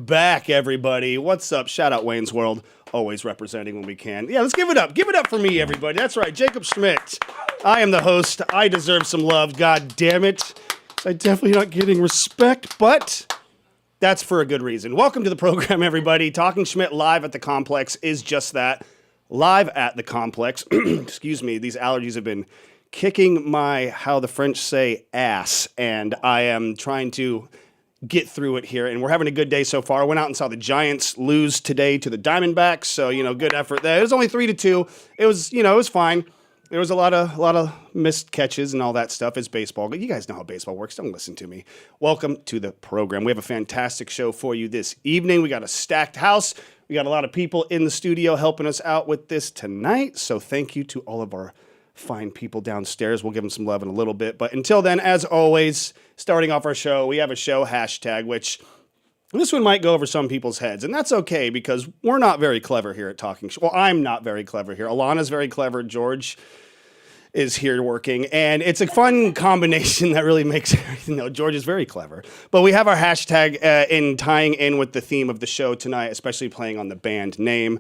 back, everybody. What's up? Shout out Wayne's World. Always representing when we can. Yeah, let's give it up. Give it up for me, everybody. That's right, Jacob Schmidt. I am the host. I deserve some love. God damn it. I'm definitely not getting respect, but that's for a good reason. Welcome to the program, everybody. Talking Schmidt live at the Complex is just that. Live at the Complex. Excuse me. These allergies have been kicking my, how the French say, ass. And I am trying to get through it here, and we're having a good day so far. I went out and saw the Giants lose today to the Diamondbacks, so, good effort there. It was only 3-2. It was, it was fine. There was a lot of missed catches and all that stuff. It's baseball, but you guys know how baseball works. Don't listen to me. Welcome to the program. We have a fantastic show for you this evening. We got a stacked house. We got a lot of people in the studio helping us out with this tonight, so thank you to all of our fine people downstairs. We'll give them some love in a little bit. But until then, as always, starting off our show, we have a show hashtag, which this one might go over some people's heads. And that's okay, because we're not very clever here at Talking Well, I'm not very clever here. Alana's very clever. George is here working. And it's a fun combination that really makes everything. No, George is very clever. But we have our hashtag in tying in with the theme of the show tonight, especially playing on the band name.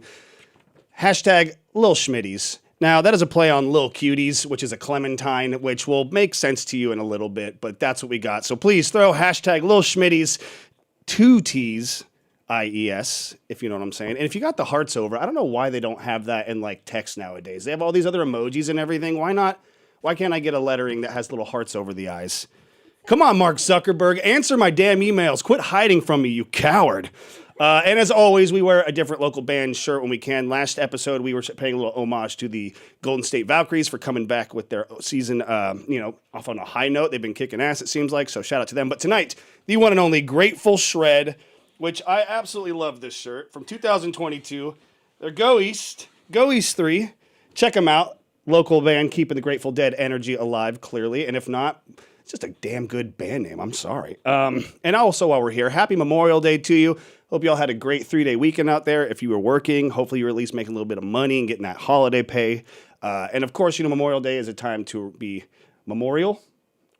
Hashtag Lil Schmitties. Now, that is a play on Lil Cuties, which is a Clementine, which will make sense to you in a little bit, but that's what we got. So please throw hashtag Lil Schmitties, 2 T's, I-E-S, if you know what I'm saying. And if you got the hearts over, I don't know why they don't have that in, text nowadays. They have all these other emojis and everything. Why not? Why can't I get a lettering that has little hearts over the eyes? Come on, Mark Zuckerberg, answer my damn emails. Quit hiding from me, you coward. And as always, we wear a different local band shirt when we can. Last episode, we were paying a little homage to the Golden State Valkyries for coming back with their season, off on a high note. They've been kicking ass, it seems like, so shout out to them. But tonight, the one and only Grateful Shred, which I absolutely love this shirt, from 2022. They're Go East 3. Check them out. Local band keeping the Grateful Dead energy alive, clearly. And if not, it's just a damn good band name. I'm sorry. And also, while we're here, happy Memorial Day to you. Hope you all had a great 3-day weekend out there. If you were working, hopefully you were at least making a little bit of money and getting that holiday pay. And of course, Memorial Day is a time to be memorial,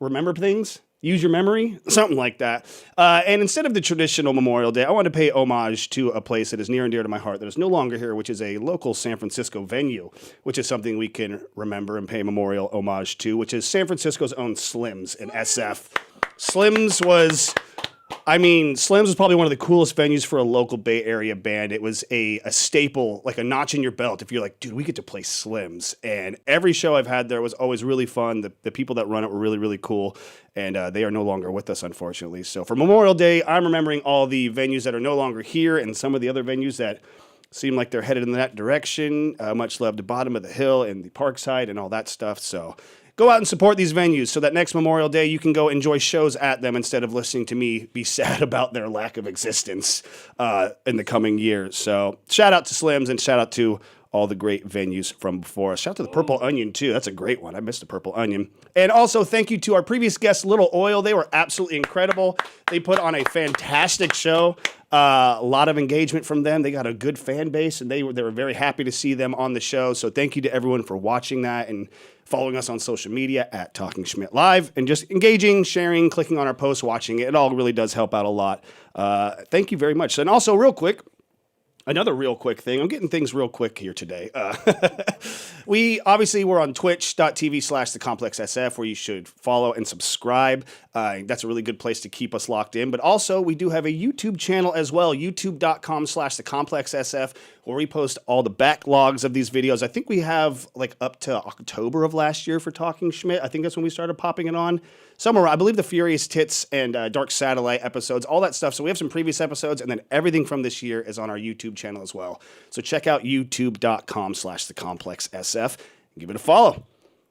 remember things, use your memory, something like that. And instead of the traditional Memorial Day, I want to pay homage to a place that is near and dear to my heart that is no longer here, which is a local San Francisco venue, which is something we can remember and pay memorial homage to, which is San Francisco's own Slim's in SF. Slim's was probably one of the coolest venues for a local Bay Area band. It was a staple, like a notch in your belt. If you're like, dude, we get to play Slim's. And every show I've had there was always really fun. The people that run it were really, really cool. And they are no longer with us, unfortunately. So for Memorial Day, I'm remembering all the venues that are no longer here and some of the other venues that seem like they're headed in that direction. Much love to Bottom of the Hill and the Parkside and all that stuff. So go out and support these venues so that next Memorial Day you can go enjoy shows at them instead of listening to me be sad about their lack of existence in the coming years. So shout out to Slims and shout out to all the great venues from before us. Shout out to the Purple Onion, too. That's a great one. I missed the Purple Onion. And also thank you to our previous guest, Little Oil. They were absolutely incredible. They put on a fantastic show. A lot of engagement from them. They got a good fan base, and they were very happy to see them on the show. So thank you to everyone for watching that and following us on social media at Talking Schmidt Live and just engaging, sharing, clicking on our posts, watching it. It all really does help out a lot. Thank you very much. And also, real quick, another real quick thing. I'm getting things real quick here today. We're on twitch.tv/thecomplexsf, where you should follow and subscribe. That's a really good place to keep us locked in. But also, we do have a YouTube channel as well, youtube.com/thecomplexsf, where we post all the backlogs of these videos. I think we have up to October of last year for Talking Schmidt. I think that's when we started popping it on. Somewhere, I believe the Furious Tits and Dark Satellite episodes, all that stuff. So we have some previous episodes, and then everything from this year is on our YouTube channel as well. So check out youtube.com/thecomplexsf and give it a follow.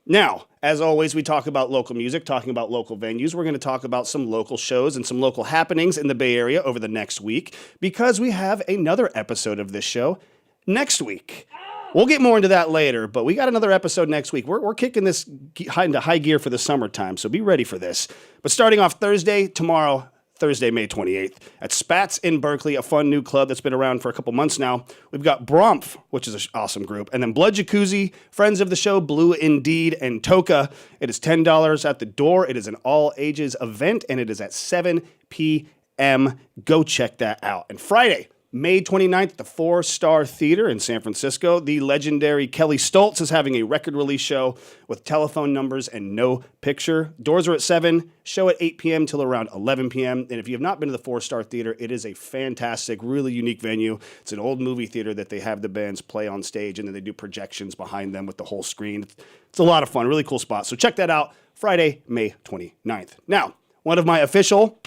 Now, as always, we talk about local music, talking about local venues. We're going to talk about some local shows and some local happenings in the Bay Area over the next week, because we have another episode of this show next week. We'll get more into that later, but we got another episode next week. We're kicking this into high gear for the summertime, so be ready for this. But starting off tomorrow, Thursday, May 28th, at Spats in Berkeley, a fun new club that's been around for a couple months now. We've got Bromf, which is an awesome group, and then Blood Jacuzzi, friends of the show, Blue Indeed, and Toka. It is $10 at the door. It is an all-ages event, and it is at 7 p.m. p.m. Go check that out. And Friday, May 29th, the 4-Star Theater in San Francisco, the legendary Kelly Stoltz is having a record release show with telephone numbers and no picture. Doors are at 7, show at 8 p.m. till around 11 p.m. And if you have not been to the 4-Star Theater, it is a fantastic, really unique venue. It's an old movie theater that they have the bands play on stage, and then they do projections behind them with the whole screen. It's a lot of fun, really cool spot. So check that out, Friday, May 29th. Now, one of my official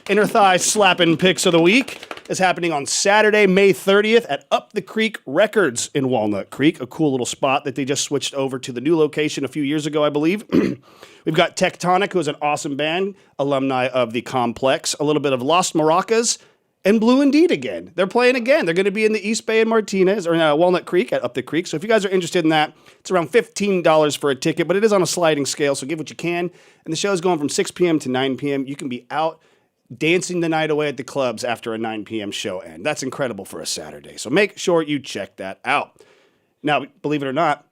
inner thigh slapping picks of the week is happening on Saturday, May 30th at Up the Creek Records in Walnut Creek, a cool little spot that they just switched over to the new location a few years ago, I believe. We've got Tectonic, who is an awesome band, alumni of the Complex, a little bit of Lost Maracas, and Blue Indeed again. They're playing again. They're going to be in the East Bay and Martinez, or Walnut Creek at Up the Creek. So if you guys are interested in that, it's around $15 for a ticket, but it is on a sliding scale, so give what you can. And the show is going from 6 p.m. to 9 p.m. You can be out dancing the night away at the clubs after a 9 p.m. show end. That's incredible for a Saturday. So make sure you check that out. Now, believe it or not,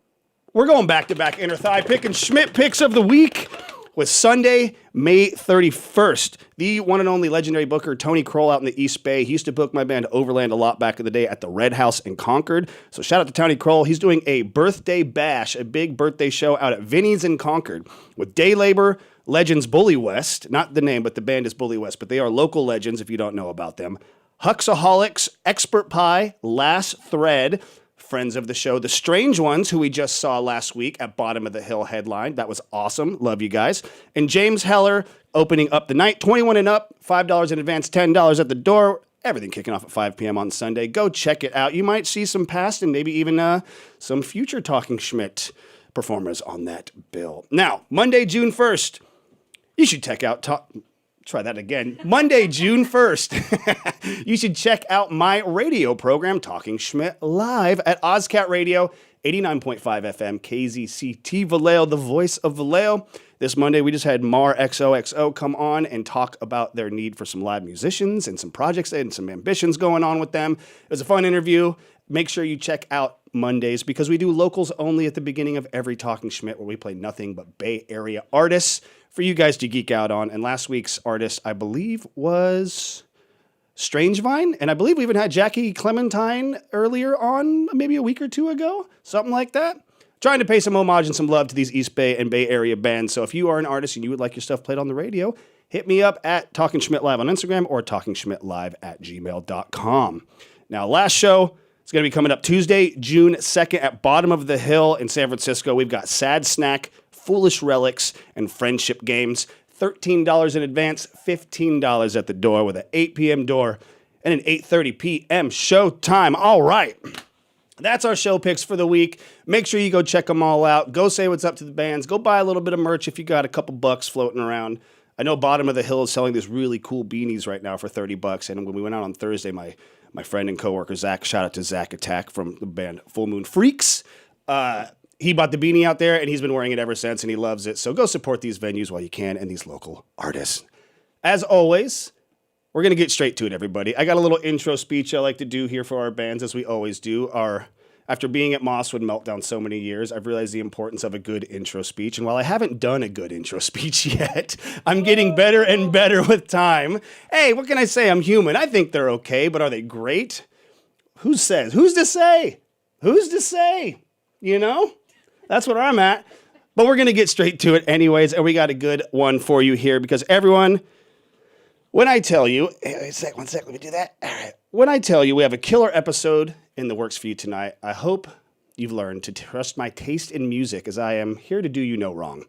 we're going back-to-back inner thigh pick and Schmidt picks of the week with Sunday, May 31st. The one and only legendary booker, Tony Kroll, out in the East Bay. He used to book my band Overland a lot back in the day at the Red House in Concord. So shout out to Tony Kroll. He's doing a birthday bash, a big birthday show out at Vinny's in Concord with day labor legends Bully West, not the name, but the band is Bully West, but they are local legends if you don't know about them. Huxaholics, Expert Pie, Last Thread, friends of the show, The Strange Ones, who we just saw last week at Bottom of the Hill headline. That was awesome. Love you guys. And James Heller opening up the night, 21 and up, $5 in advance, $10 at the door. Everything kicking off at 5 p.m. on Sunday. Go check it out. You might see some past and maybe even some future Talking Schmidt performers on that bill. Now, Monday, June 1st, you should check out, try that again. Monday, June 1st, you should check out my radio program, Talking Schmidt, live at Ozcat Radio, 89.5 FM, KZCT Vallejo, the voice of Vallejo. This Monday, we just had Mar XOXO come on and talk about their need for some live musicians and some projects and some ambitions going on with them. It was a fun interview. Make sure you check out Mondays because we do locals only at the beginning of every Talking Schmidt, where we play nothing but Bay Area artists for you guys to geek out on. And last week's artist, I believe, was Strangevine. And I believe we even had Jackie Clementine earlier on, maybe a week or two ago, something like that. Trying to pay some homage and some love to these East Bay and Bay Area bands. So if you are an artist and you would like your stuff played on the radio, hit me up at Talking Schmidt Live on Instagram or talkingschmidtlive@gmail.com. Now, last show is going to be coming up Tuesday, June 2nd at Bottom of the Hill in San Francisco. We've got Sad Snack, Foolish Relics, and Friendship Games. $13 in advance, $15 at the door with an 8 p.m. door and an 8:30 p.m. show time. All right. That's our show picks for the week. Make sure you go check them all out. Go say what's up to the bands. Go buy a little bit of merch if you got a couple bucks floating around. I know Bottom of the Hill is selling these really cool beanies right now for $30. And when we went out on Thursday, my friend and coworker, Zach, shout out to Zach Attack from the band Full Moon Freaks, he bought the beanie out there, and he's been wearing it ever since, and he loves it. So go support these venues while you can and these local artists. As always, we're going to get straight to it, everybody. I got a little intro speech I like to do here for our bands, as we always do. After being at Mosswood Meltdown so many years, I've realized the importance of a good intro speech. And while I haven't done a good intro speech yet, I'm getting better and better with time. Hey, what can I say? I'm human. I think they're okay, but are they great? Who says? Who's to say? Who's to say? You know? That's what I'm at. But we're going to get straight to it anyways, and we got a good one for you here because everyone, when I tell you, hey, one sec, let me do that. All right. When I tell you we have a killer episode in the works for you tonight, I hope you've learned to trust my taste in music, as I am here to do you no wrong.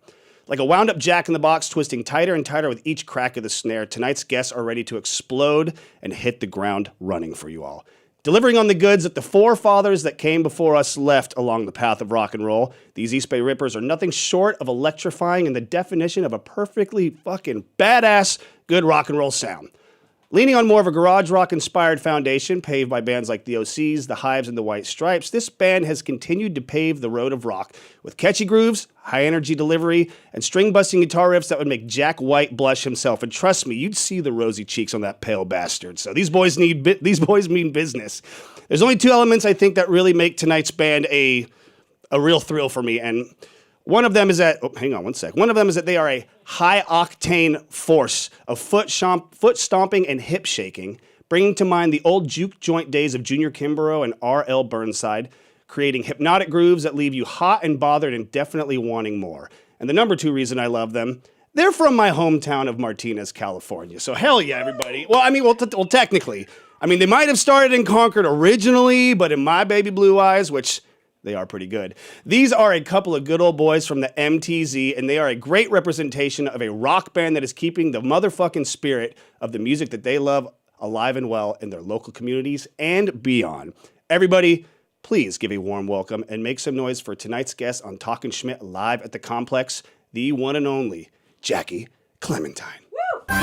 Like a wound-up jack-in-the-box twisting tighter and tighter with each crack of the snare, tonight's guests are ready to explode and hit the ground running for you all. Delivering on the goods that the forefathers that came before us left along the path of rock and roll, these East Bay Rippers are nothing short of electrifying in the definition of a perfectly fucking badass good rock and roll sound. Leaning on more of a garage rock-inspired foundation paved by bands like the OCs, the Hives, and the White Stripes, this band has continued to pave the road of rock with catchy grooves, high-energy delivery, and string-busting guitar riffs that would make Jack White blush himself. And trust me, you'd see the rosy cheeks on that pale bastard. So these boys mean business. There's only two elements I think that really make tonight's band a real thrill for me, and One of them is that, hang on one sec. One of them is that they are a high-octane force of foot stomping and hip shaking, bringing to mind the old juke joint days of Junior Kimbrough and R.L. Burnside, creating hypnotic grooves that leave you hot and bothered and definitely wanting more. And the number 2 reason I love them, they're from my hometown of Martinez, California. So hell yeah, everybody. Well, technically. They might have started in Concord originally, but in my baby blue eyes, which they are pretty good. These are a couple of good old boys from the MTZ, and they are a great representation of a rock band that is keeping the motherfucking spirit of the music that they love alive and well in their local communities and beyond. Everybody, please give a warm welcome and make some noise for tonight's guest on Talkin' Schmidt live at the Complex, the one and only Jackie Clementine. Woo!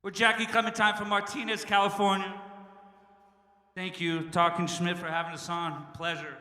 We're Jackie Clementine from Martinez, California. Thank you, Talking Schmidt, for having us on. Pleasure.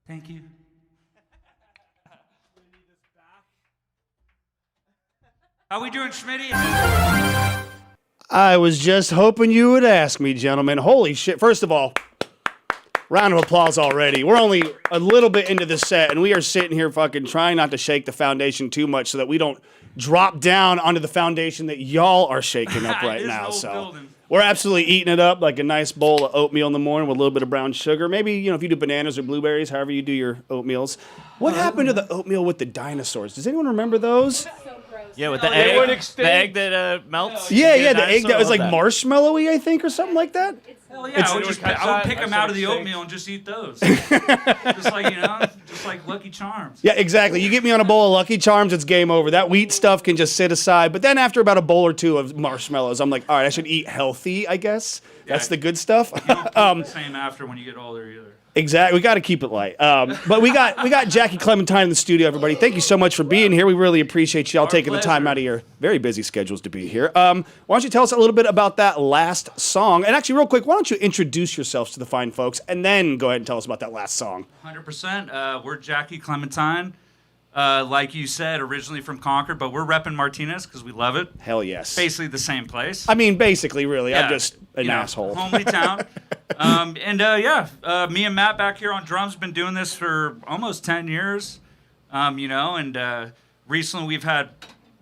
Thank you. How we doing, Schmitty? I was just hoping you would ask me, gentlemen. Holy shit. First of all, round of applause already. We're only a little bit into the set, and we are sitting here fucking trying not to shake the foundation too much so that we don't drop down onto the foundation that y'all are shaking up right now. So we're absolutely eating it up like a nice bowl of oatmeal in the morning with a little bit of brown sugar. Maybe, you know, if you do bananas or blueberries, however you do your oatmeals. What happened to the oatmeal with the dinosaurs? Does anyone remember those? Yeah, with the egg that melts. Yeah, the egg that was like marshmallowy, I think, or something like that. Hell yeah, I would pick them out of the oatmeal and just eat those. just like Lucky Charms. Yeah, exactly. You get me on a bowl of Lucky Charms, it's game over. That wheat stuff can just sit aside. But then after about a bowl or two of marshmallows, I'm like, all right, I should eat healthy, I guess. That's the good stuff. You don't feel the same after when you get older either. Exactly. We got to keep it light. But we got Jackie Clementine in the studio, everybody. Thank you so much for being here. We really appreciate y'all taking the time out of your very busy schedules to be here. Why don't you tell us a little bit about that last song? And actually, real quick, why don't you introduce yourselves to the fine folks and then go ahead and tell us about that last song. 100%. We're Jackie Clementine. like you said, originally from Concord, but we're repping Martinez because we love it. Hell yes. Basically the same place. I mean, basically, really. Yeah, I'm just an asshole. Homely town. Me and Matt back here on drums been doing this for almost 10 years. Recently we've had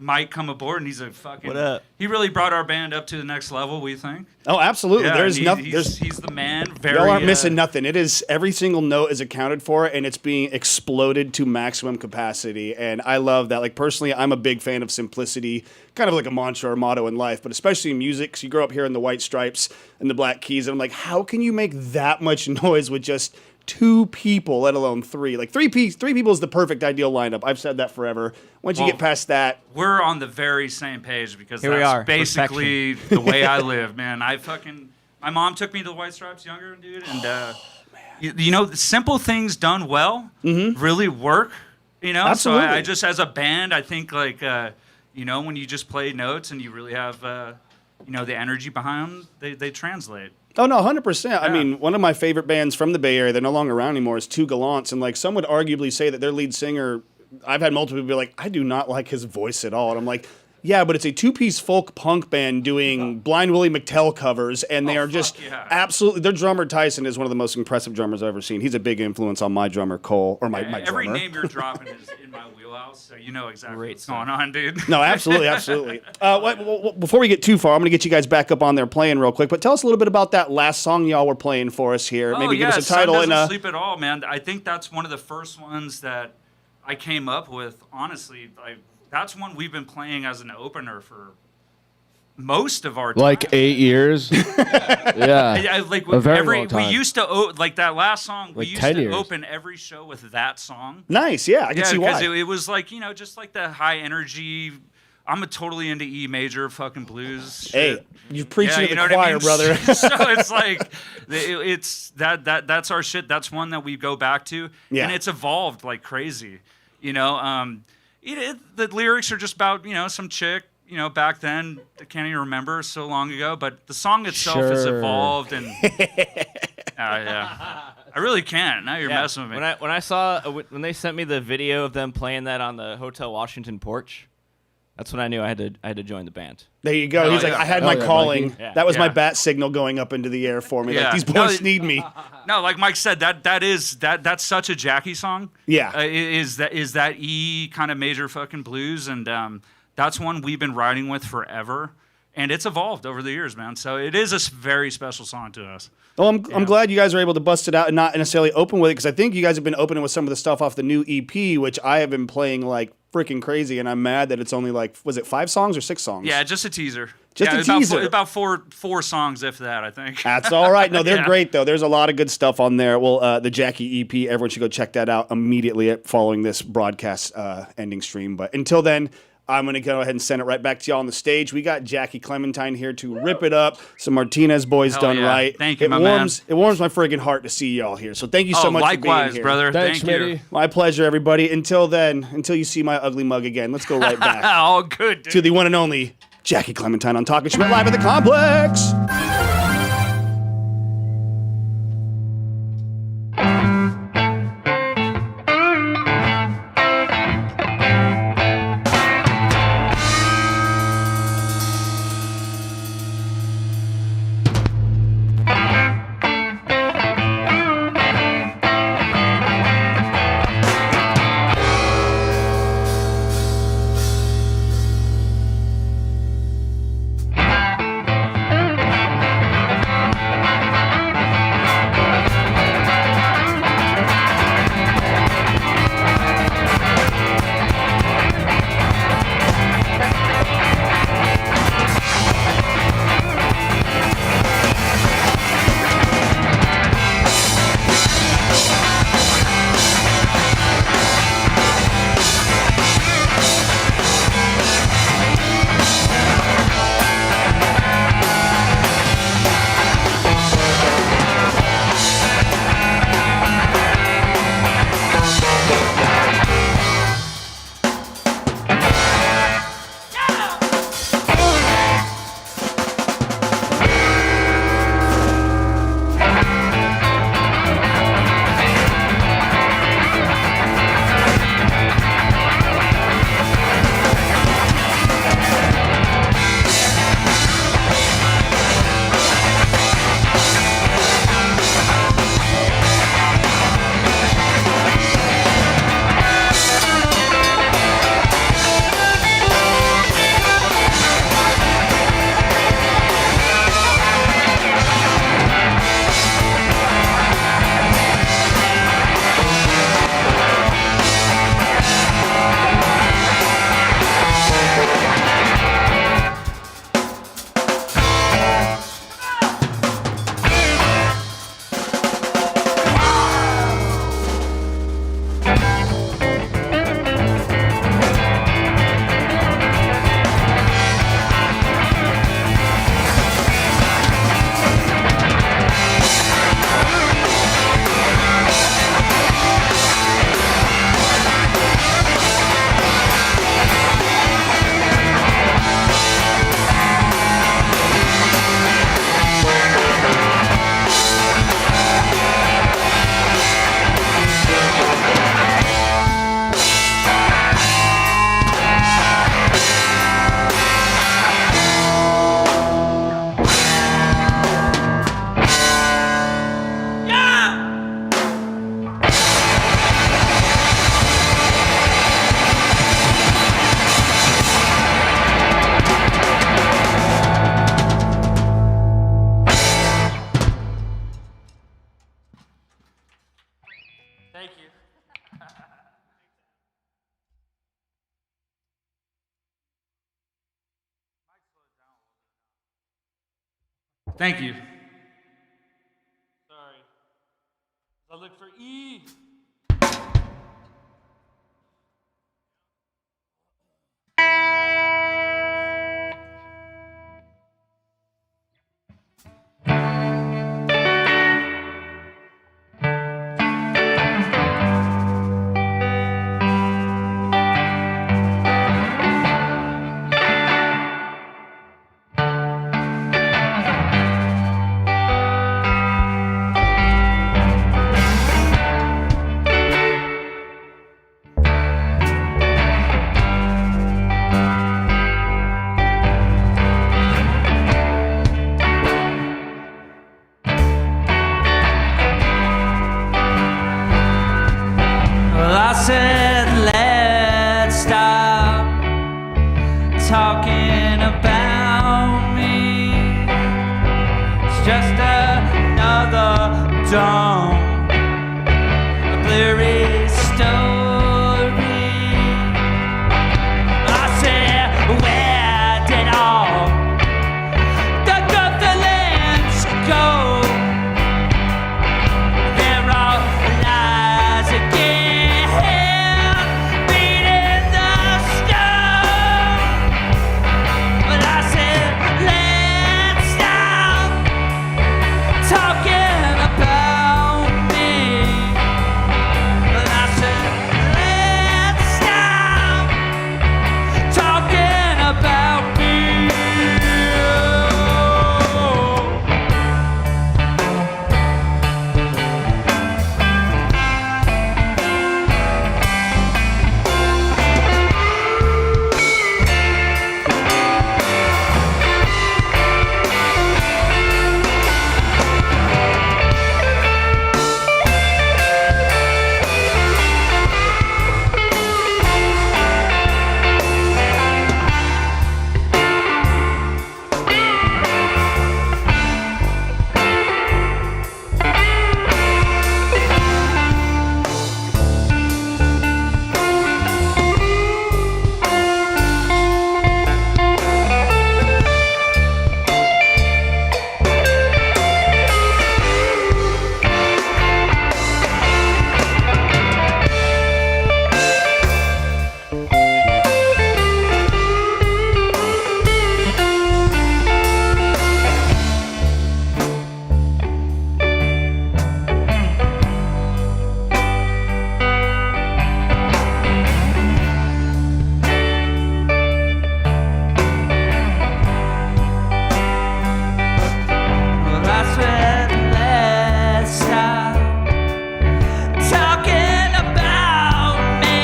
Mike come aboard, and he's a fucking. What up? He really brought our band up to the next level. We think. Oh, absolutely. Yeah, There's nothing. He's the man. Y'all aren't missing nothing. It is every single note is accounted for, and it's being exploded to maximum capacity. And I love that. Like personally, I'm a big fan of simplicity, kind of like a mantra or motto in life, but especially in music. Because you grow up here in the White Stripes and the Black Keys, and I'm like, how can you make that much noise with just 2 people, let alone 3? Like 3 people is the perfect ideal lineup. I've said that forever. Once you get past that, we're on the very same page because Here we that's are. basically the way I live, man. My mom took me to the White Stripes younger, dude, and the simple things done well really work. Absolutely. So I just as a band, I think like when you just play notes and you really have the energy behind them, they translate. Oh, no, 100%. I mean, one of my favorite bands from the Bay Area, they're no longer around anymore, is Two Gallants. And, like, some would arguably say that their lead singer, I've had multiple people be like, I do not like his voice at all. And I'm like, yeah, but it's a 2-piece folk punk band doing Blind Willie McTell covers, and they are just absolutely. Their drummer, Tyson, is one of the most impressive drummers I've ever seen. He's a big influence on my drummer, Cole, or my drummer. Every name you're dropping is in my wheelhouse, so you know exactly what's going on, dude. No, absolutely, absolutely. Before we get too far, I'm going to get you guys back up on there playing real quick, but tell us a little bit about that last song y'all were playing for us here. Maybe give us a title. Sun Doesn't Sleep at All, man. I think that's one of the first ones that I came up with, honestly. That's one we've been playing as an opener for most of our time. Like 8 years. Yeah. A very long time. We used to like that last song. We Like used 10 to years. open every show with that song. Nice, yeah, I can see why. Because it was like just like the high energy. I'm totally into E major fucking blues. Hey, shit. you're preaching to the what choir, brother. So it's like it's that's our shit. That's one that we go back to, and it's evolved like crazy. The lyrics are just about some chick. Back then, I can't even remember, so long ago. But the song itself has evolved, and I really can't. Now you're messing with me. When they sent me the video of them playing that on the Hotel Washington porch, that's when I knew I had to join the band. There you go. He's like, I had my calling. Yeah. That was my bat signal going up into the air for me. Like, these boys need me. No, like Mike said, that's such a Jackie song. Yeah. Is that E kind of major fucking blues, and that's one we've been riding with forever, and it's evolved over the years, man. So it is a very special song to us. Well, I'm glad you guys are able to bust it out and not necessarily open with it, because I think you guys have been opening with some of the stuff off the new EP, which I have been playing like freaking crazy, and I'm mad that it's only like, was it 5 songs or 6 songs? Yeah, just a teaser. Just a teaser. About four songs, if that, I think. That's all right. No, they're great, though. There's a lot of good stuff on there. Well, the Jackie EP, everyone should go check that out immediately following this broadcast ending stream. But until then, I'm going to go ahead and send it right back to y'all on the stage. We got Jackie Clementine here to rip it up. Some Martinez boys done right. Thank you, It warms my friggin' heart to see y'all here. So thank you so much for being here. Likewise, brother. Thanks, Thank you. Schmitty. My pleasure, everybody. Until then, until you see my ugly mug again, let's go right back All good, dude. to the one and only Jackie Clementine on Talking Schmidt live at the Complex. Thank you. Sorry. I look for E. Well, I said, let's stop talking about me. It's just another dumb, blurry story. I said, where did all the good feelings go? They're all lies again, beating the stone. But I said, let's stop talking about me. But I said, let's stop talking about me. Well, I said, let's stop talking about me.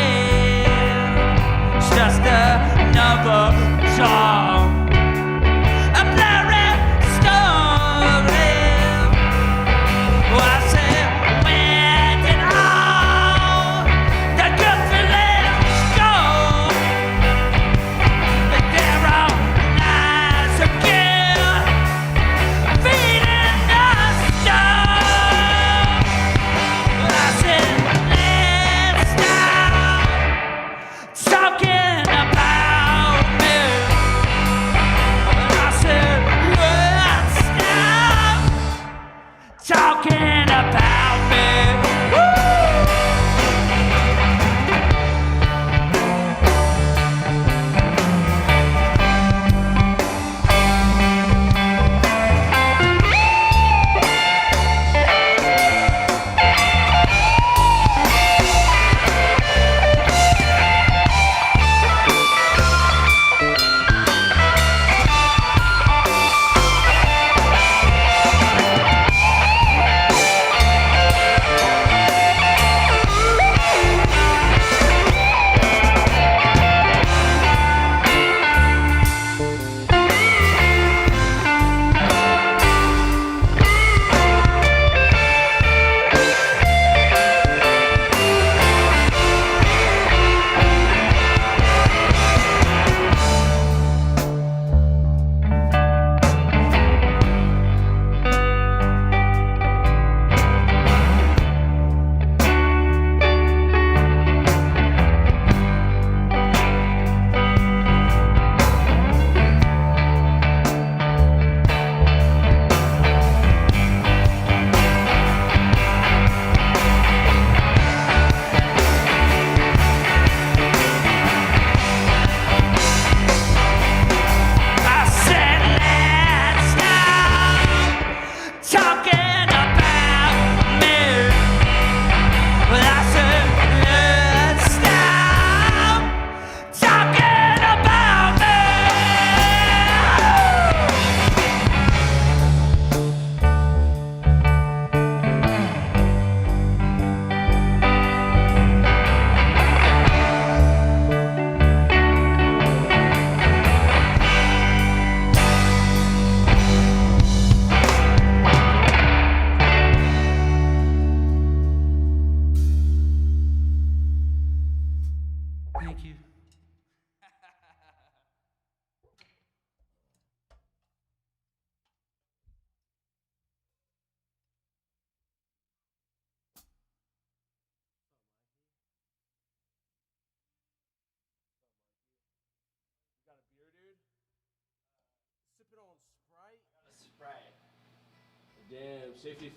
It's just another song, a blurry story. Well, I said, where did all the good feelings go? They're all lies again, feeding the stone. But I said, let's stop talking about me.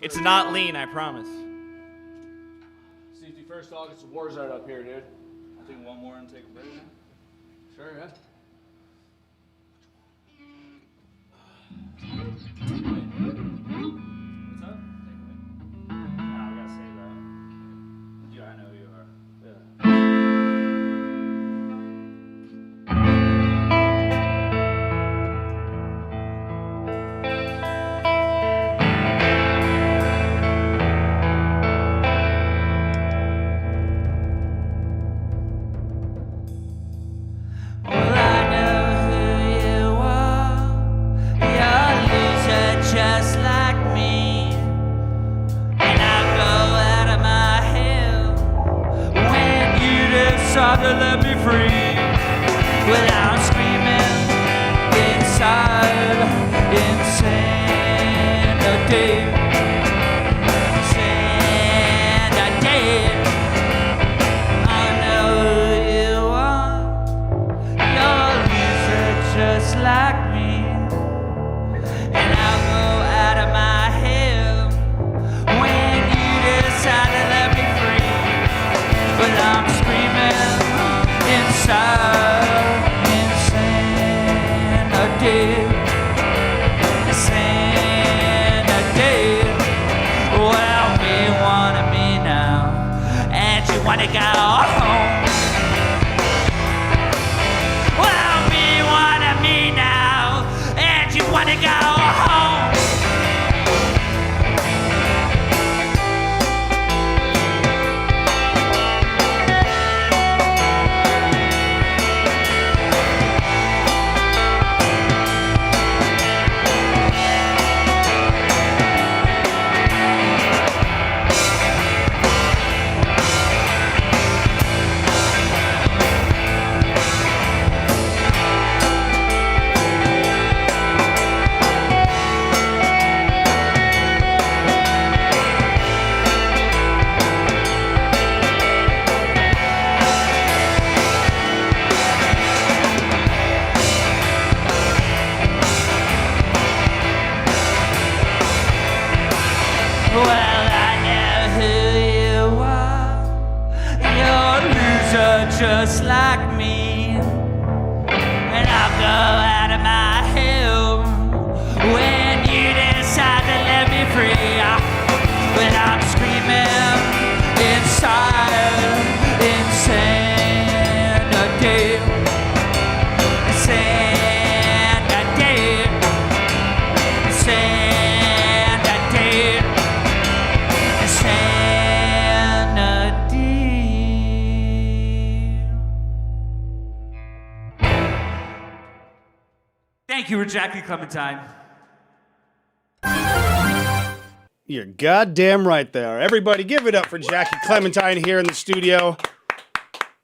It's not lean, I promise. Safety first, dog. It's a war zone up here, dude. I think one more and take a break. Sure, yeah. What's up? Nah, I gotta save that. Yeah, I know you are. Well, I know who you are. You're a loser just like me. And I'll go out of my hell when you decide to let me free. Well, I'm screaming inside insanity. Insanity. I know who you are. You're a loser just like me. And I'll go out of my hell when you decide to let me free. But I'm screaming inside insanity. Insanity. Well, me wanted me now, and you wanna go home. Well, me wanna me now, and you wanna go home. Well, I know who you are. You're a loser just like me. And I'll go out of my hell when you decide to let me free. When I'm screaming inside insanity. Insanity. Insanity. Insanity. Thank you, Jackie Clementine. You're goddamn right there. Everybody, give it up for Jackie Clementine here in the studio.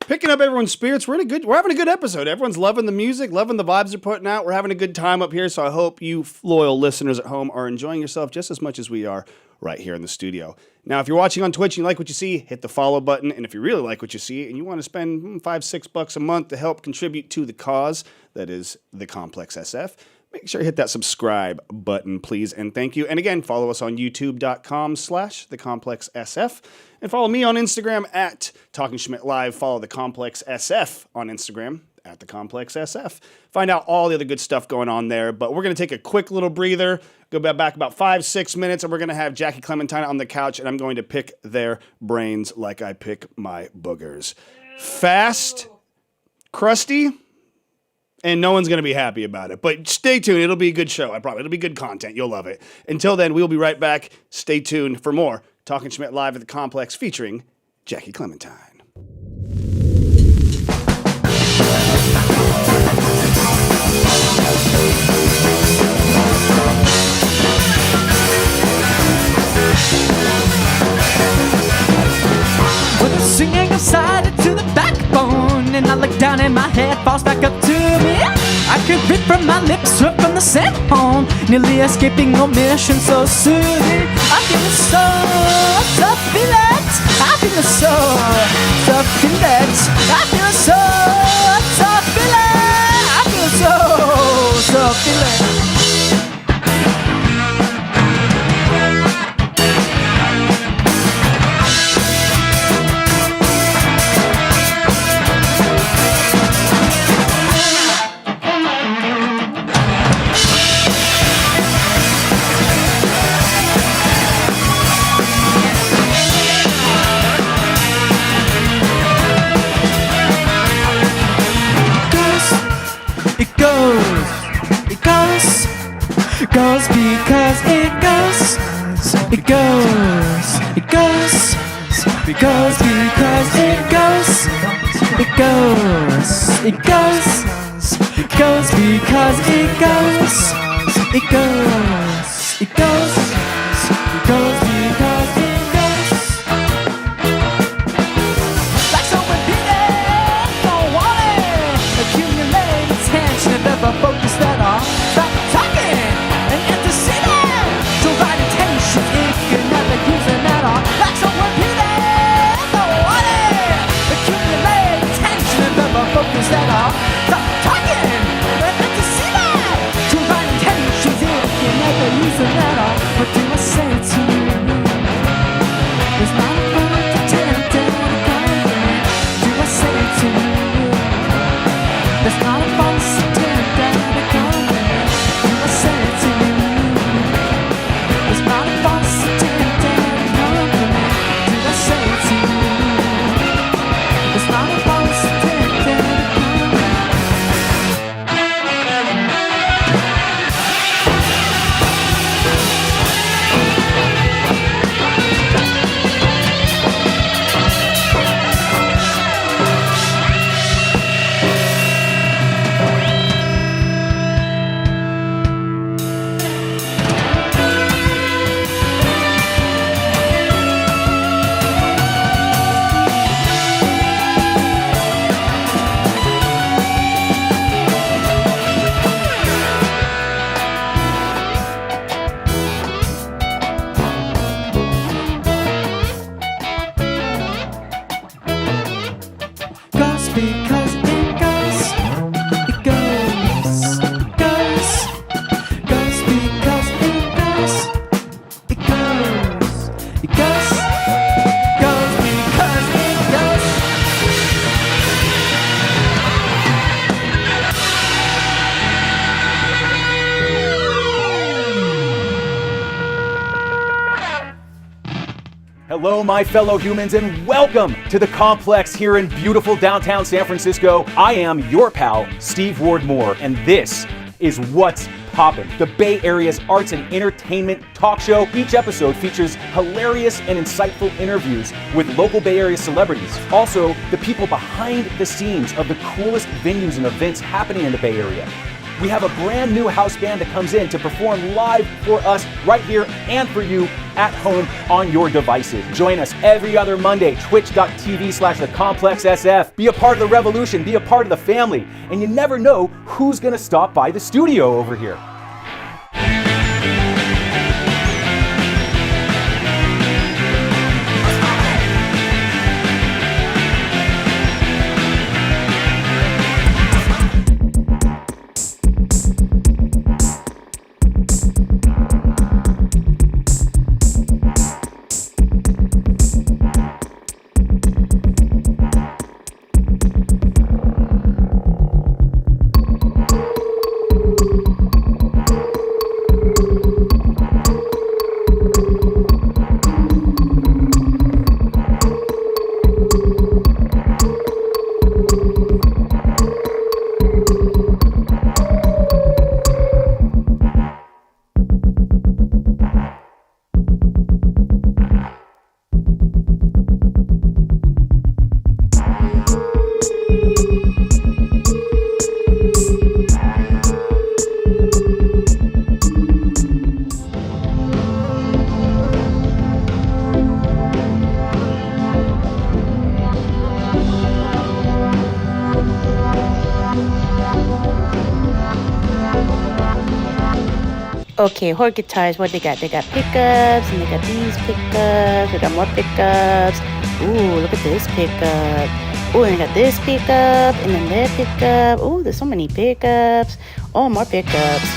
Picking up everyone's spirits. We're having a good episode. Everyone's loving the music, loving the vibes they're putting out. We're having a good time up here, so I hope you loyal listeners at home are enjoying yourself just as much as we are right here in the studio. Now, if you're watching on Twitch and you like what you see, hit the follow button. And if you really like what you see and you want to spend $5-6 a month to help contribute to the cause that is the Complex SF, make sure you hit that subscribe button, please, and thank you. And again, follow us on youtube.com/thecomplexsf. And follow me on Instagram at Talking Schmidt Live. Follow the Complex SF on Instagram at the Complex SF. Find out all the other good stuff going on there. But we're going to take a quick little breather, go back about 5-6 minutes, and we're going to have Jackie Clementine on the couch, and I'm going to pick their brains like I pick my boogers. Fast, crusty, and no one's going to be happy about it. But stay tuned. It'll be a good show. I promise. It'll be good content. You'll love it. Until then, we'll be right back. Stay tuned for more Talking Schmidt Live at the Complex featuring Jackie Clementine. With the singing inside it to the backbone, and I look down and my head falls back up to me. I can read from my lips, or from the scent home, nearly escaping omission so soon. I feel it so, feel it. I feel it so, feel it. I feel it so, feel it. I feel it so, feel it. It goes. Goes because it goes. It goes. It goes. It goes because it goes. It goes. It goes. It goes because it goes. It goes. It goes. It goes because it goes. Like so repeated, don't want it. Accumulated tension, never focus that on. Stop talking and get to see that. To right intentions, if you're never using that on. Like so repeated, don't want it. Accumulated tension, never focus that on. Stop talking and get to see that. To right intentions, if you're never using that on. What do I say to you? There's not a word to tell down a compliment. Do I say to you? There's not a false attempt at a compliment. Do I say to you? There's not a false attempt at a compliment. Do I say to you? There's not a false attempt at a compliment. Goes because it goes. It goes. It goes. Goes because it goes. It goes. It goes. Goes because it goes. Hello, my fellow humans, and welcome to the Complex here in beautiful downtown San Francisco. I am your pal, Steve Ward Moore, and this is What's Poppin', the Bay Area's arts and entertainment talk show. Each episode features hilarious and insightful interviews with local Bay Area celebrities. Also, the people behind the scenes of the coolest venues and events happening in the Bay Area. We have a brand new house band that comes in to perform live for us right here and for you at home on your devices. Join us every other Monday, twitch.tv/thecomplexsf. Be a part of the revolution, be a part of the family, and you never know who's gonna stop by the studio over here. Okay, Horde guitars, what they got? They got pickups, and they got these pickups. They got more pickups. Ooh, look at this pickup. Ooh, and they got this pickup, and then that pickup. Ooh, there's so many pickups. Oh, more pickups.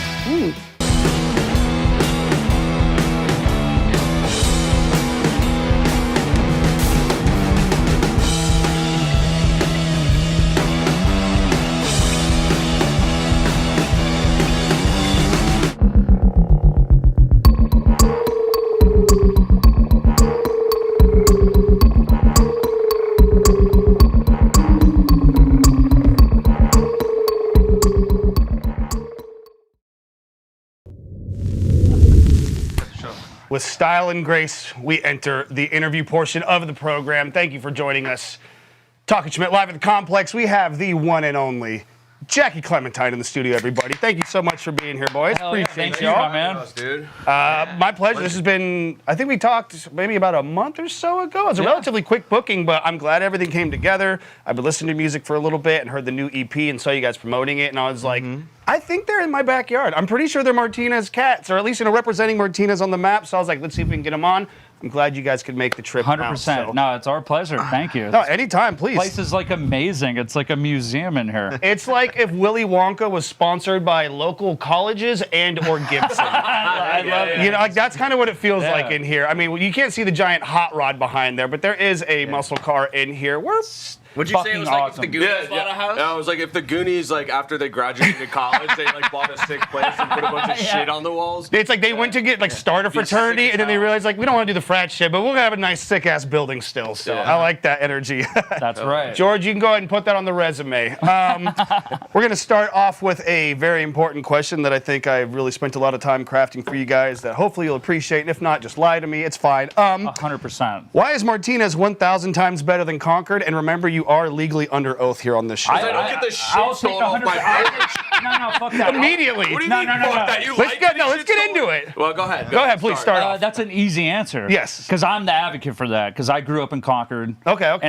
with style and grace, we enter the interview portion of the program. Thank you for joining us. Talking Schmidt live at the Complex, we have the one and only Jackie Clementine in the studio, everybody. Thank you so much for being here, boys. Appreciate y'all. Dude. My pleasure. This has been, I think we talked maybe about a month or so ago. It was a relatively quick booking, but I'm glad everything came together. I've been listening to music for a little bit and heard the new EP and saw you guys promoting it, and I was like, I think they're in my backyard. I'm pretty sure they're Martinez cats, or at least representing Martinez on the map, so I was like, let's see if we can get them on. I'm glad you guys could make the trip. 100%. So. No, it's our pleasure. Thank you. No, anytime, please. This place is like amazing. It's like a museum in here. It's like if Willy Wonka was sponsored by local colleges and or Gibson. I love it. You know, like that's kind of what it feels like in here. I mean, you can't see the giant hot rod behind there, but there is a muscle car in here. Would you say it was like if the Goonies bought a house? Yeah, it was like if the Goonies, like after they graduated college, they like bought a sick place and put a bunch of shit on the walls. It's like they went to get start a fraternity, and then they realized like we don't want to do the frat shit, but we'll have a nice sick ass building still. So I like that energy. That's right. George, you can go ahead and put that on the resume. We're gonna start off with a very important question that I think I've really spent a lot of time crafting for you guys. That hopefully you'll appreciate, and if not, just lie to me. It's fine. 100%. Why is Martinez 1,000 times better than Concord? And remember, you are legally under oath here on this show. I don't get the I'll shit take stolen off my face. No, fuck that. Immediately. What do you No, mean, no, no, fuck no. that? You Let's like get getting let's shit get stolen? into it. Well, go ahead. Go ahead, please start off. That's an easy answer. Yes. Because I'm the advocate for that. Because I grew up in Concord. Okay.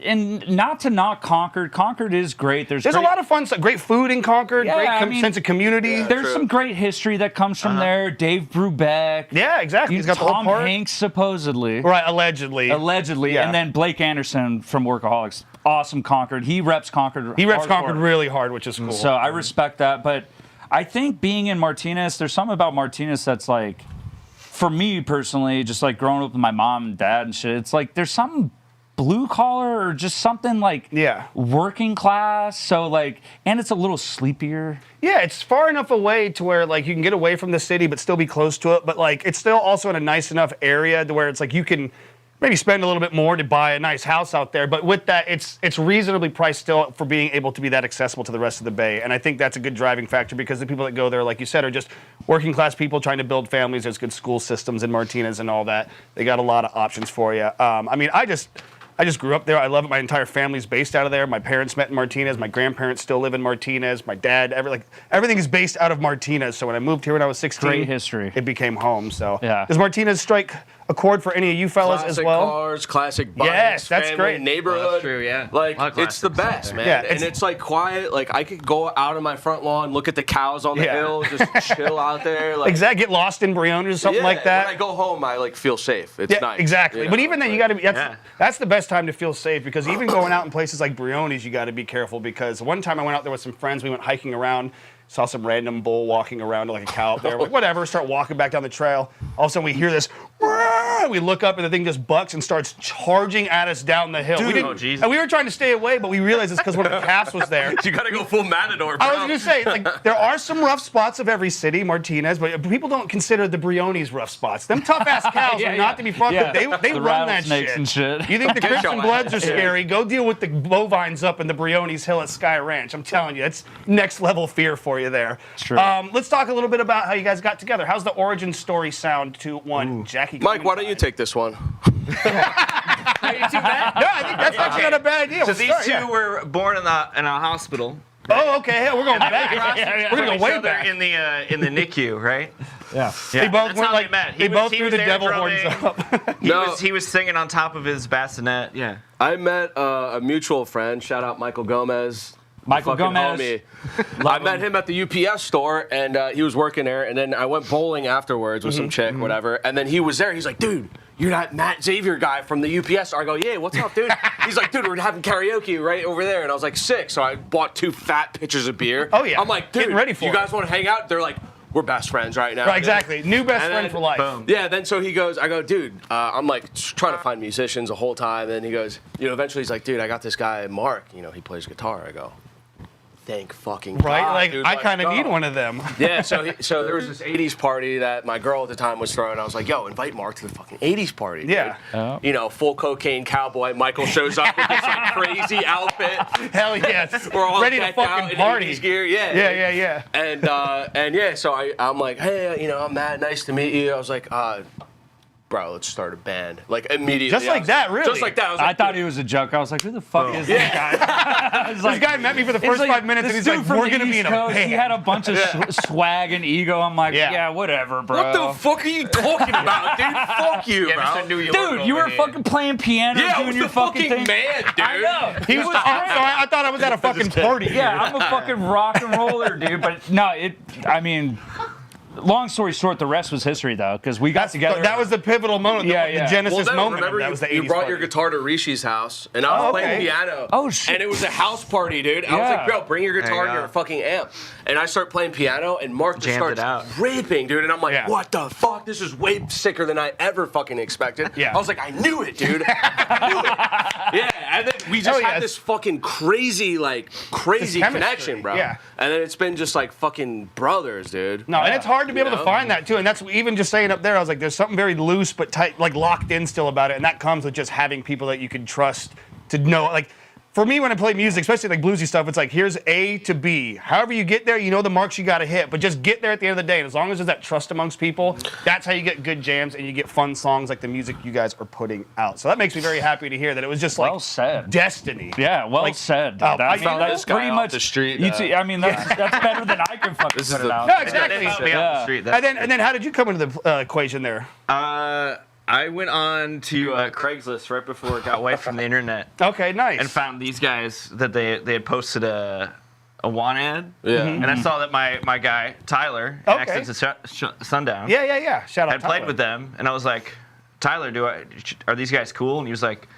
And not to knock Concord. Concord is great. There's a lot of fun stuff. Great food in Concord. Yeah, Great sense of community. There's some great history that comes from there. Dave Brubeck. Yeah, exactly. He's got the whole Tom part. Hanks, supposedly. Right, allegedly. Yeah. And then Blake Anderson from Workaholics. Awesome Concord. He reps Concord. He reps hardcore. Concord really hard, which is cool. So I respect that. But I think being in Martinez, there's something about Martinez that's like, for me personally, just like growing up with my mom and dad and shit, it's like there's something blue collar or just something like working class. So like, and it's a little sleepier. Yeah, it's far enough away to where like you can get away from the city but still be close to it. But like it's still also in a nice enough area to where it's like you can maybe spend a little bit more to buy a nice house out there, but with that, it's reasonably priced still for being able to be that accessible to the rest of the Bay. And I think that's a good driving factor because the people that go there, like you said, are just working class people trying to build families. There's good school systems in Martinez and all that. They got a lot of options for you. I mean, I just grew up there. I love it. My entire family's based out of there. My parents met in Martinez. My grandparents still live in Martinez. My dad, everything is based out of Martinez. So when I moved here when I was 16, great history. It became home. So yeah. Does Martinez strike a chord for any of you fellas classic as well? Cars, classic bikes, yes, that's family, great. neighborhood. Well, that's true, yeah. Like, it's the best, man. Yeah, and it's like quiet. Like, I could go out on my front lawn, look at the cows on the hill, just chill out there. Like, exactly. Get lost in Briones or something like that. When I go home, I like feel safe. It's nice. Exactly. You know? But even then, you got to be. That's the best time to feel safe because even going out in places like Briones, you got to be careful because one time I went out there with some friends. We went hiking around. Saw some random bull walking around like a cow out there. Like, whatever, start walking back down the trail. All of a sudden we hear this, we look up and the thing just bucks and starts charging at us down the hill. Dude, and we were trying to stay away, but we realized it's because one of the calves was there. You gotta go full matador, bro. I was gonna say, like, there are some rough spots of every city, Martinez, but people don't consider the Briones rough spots. Them tough ass cows are not to be fucked with. They the run that rattlesnakes shit. and shit. You think the Christian Bloods are scary? Go deal with the bovines up in the Briones Hill at Sky Ranch. I'm telling you, it's next level fear for you there. It's true. Let's talk a little bit about how you guys got together. How's the origin story sound to one Jackie? Mike, why don't you take this one? No, I think that's actually not a bad idea. So these two were born in a hospital. Oh, okay. Yeah, we're going back. We're gonna go way back. In the NICU, right? Yeah. They both That's went how like they met. they both He threw was the there devil drumming. horns up. He was singing on top of his bassinet. Yeah. I met a mutual friend. Shout out Michael Gomez. Michael Fucking Gomez. homie. I met him at the UPS store, and he was working there. And then I went bowling afterwards with some chick, whatever. And then he was there. He's like, dude, you're that Matt Xavier guy from the UPS store. I go, yeah, what's up, dude? He's like, dude, we're having karaoke right over there. And I was like, sick. So I bought 2 fat pitchers of beer. Oh, yeah. I'm like, dude, Getting ready for you it. guys want to hang out? They're like, we're best friends right now. Right, exactly. New best And friend then, for life. Boom. Yeah, then so he goes, I go, dude, I'm like trying to find musicians the whole time. And he goes, eventually he's like, dude, I got this guy, Mark, he plays guitar. I go, thank fucking Right? God, Like, dude, I let's kind of go. need one of them. Yeah, so there was this 80s party that my girl at the time was throwing. I was like, yo, invite Mark to the fucking 80s party. Dude. Yeah. Full cocaine cowboy. Michael shows up with this like crazy outfit. Hell yes. We're all ready to decked out fucking in party. 80s gear. Yeah. Yeah. And yeah, so I'm like, hey, I'm Matt. Nice to meet you. I was like, bro, let's start a band. Like, immediately. Just like that, really? Just like that. I was like, I thought he was a joke. I was like, who the fuck is this guy? This guy met me for the first 5 minutes, and he's like, we're going to be in a band. He had a bunch of swag and ego. I'm like, yeah, whatever, bro. What the fuck are you talking about, dude? Fuck you, bro. Dude, you were fucking playing piano, doing your fucking thing. Man, dude. I know. He was. I thought I was at a fucking party. Yeah, I'm a fucking rock and roller, dude. But no, I mean, long story short, the rest was history, though, because we got together. That was the pivotal moment, the Genesis moment. Remember, that was the 80s you brought party. your guitar to Rishi's house, and I was playing piano. Oh, shit. And it was a house party, dude. I was like, bro, bring your guitar and your fucking amp. And I start playing piano, and Mark just starts ripping, dude. And I'm like, what the fuck? This is way sicker than I ever fucking expected. Yeah. I was like, I knew it, dude. I knew it. Yeah, and then we just had this fucking crazy connection, bro. Yeah. And then it's been just like fucking brothers, dude. No, and it's hard to be able to find that too. And that's even just saying up there, I was like, there's something very loose but tight, like locked in still about it. And that comes with just having people that you can trust to know. Like, for me, when I play music, especially like bluesy stuff, it's like, here's A to B. However you get there, you know the marks you got to hit, but just get there at the end of the day. And as long as there's that trust amongst people, that's how you get good jams and you get fun songs like the music you guys are putting out. So that makes me very happy to hear that it was just like destiny. Yeah, well said. That's pretty much the street. I mean, that's better than I can fucking put it out. No, exactly. Yeah. And then how did you come into the equation there? I went on to Craigslist right before it got away from the internet. Okay, nice. And found these guys that they had posted a want ad. Yeah. And I saw that my guy Tyler, Accents to Sundown. Yeah. Shout out. Had played with them, and I was like, Tyler, are these guys cool? And he was like,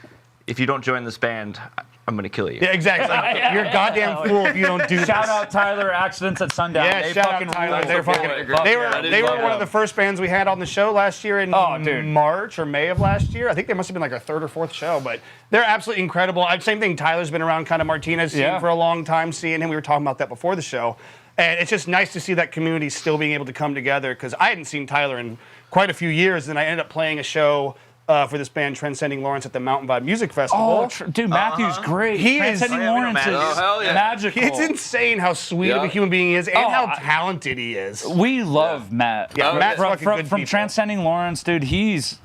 if you don't join this band, I'm gonna kill you. Yeah, exactly. You're a goddamn fool if you don't do this. Shout out Tyler, Accidents at Sundown. Yeah, they shout fucking out Tyler. rule. They were one of the first bands we had on the show last year in March or May of last year. I think they must have been like our third or fourth show, but they're absolutely incredible. Same thing. Tyler's been around kind of Martinez scene for a long time. Seeing him, we were talking about that before the show, and it's just nice to see that community still being able to come together. Because I hadn't seen Tyler in quite a few years, and I ended up playing a show for this band Transcending Lawrence at the Mountain Vibe Music Festival. Oh, dude, Matthew's great. He is Transcending Lawrence is magical. It's insane how sweet of a human being he is and how talented he is. We love Matt. Yeah, Matt's fucking good from people. Transcending Lawrence, dude.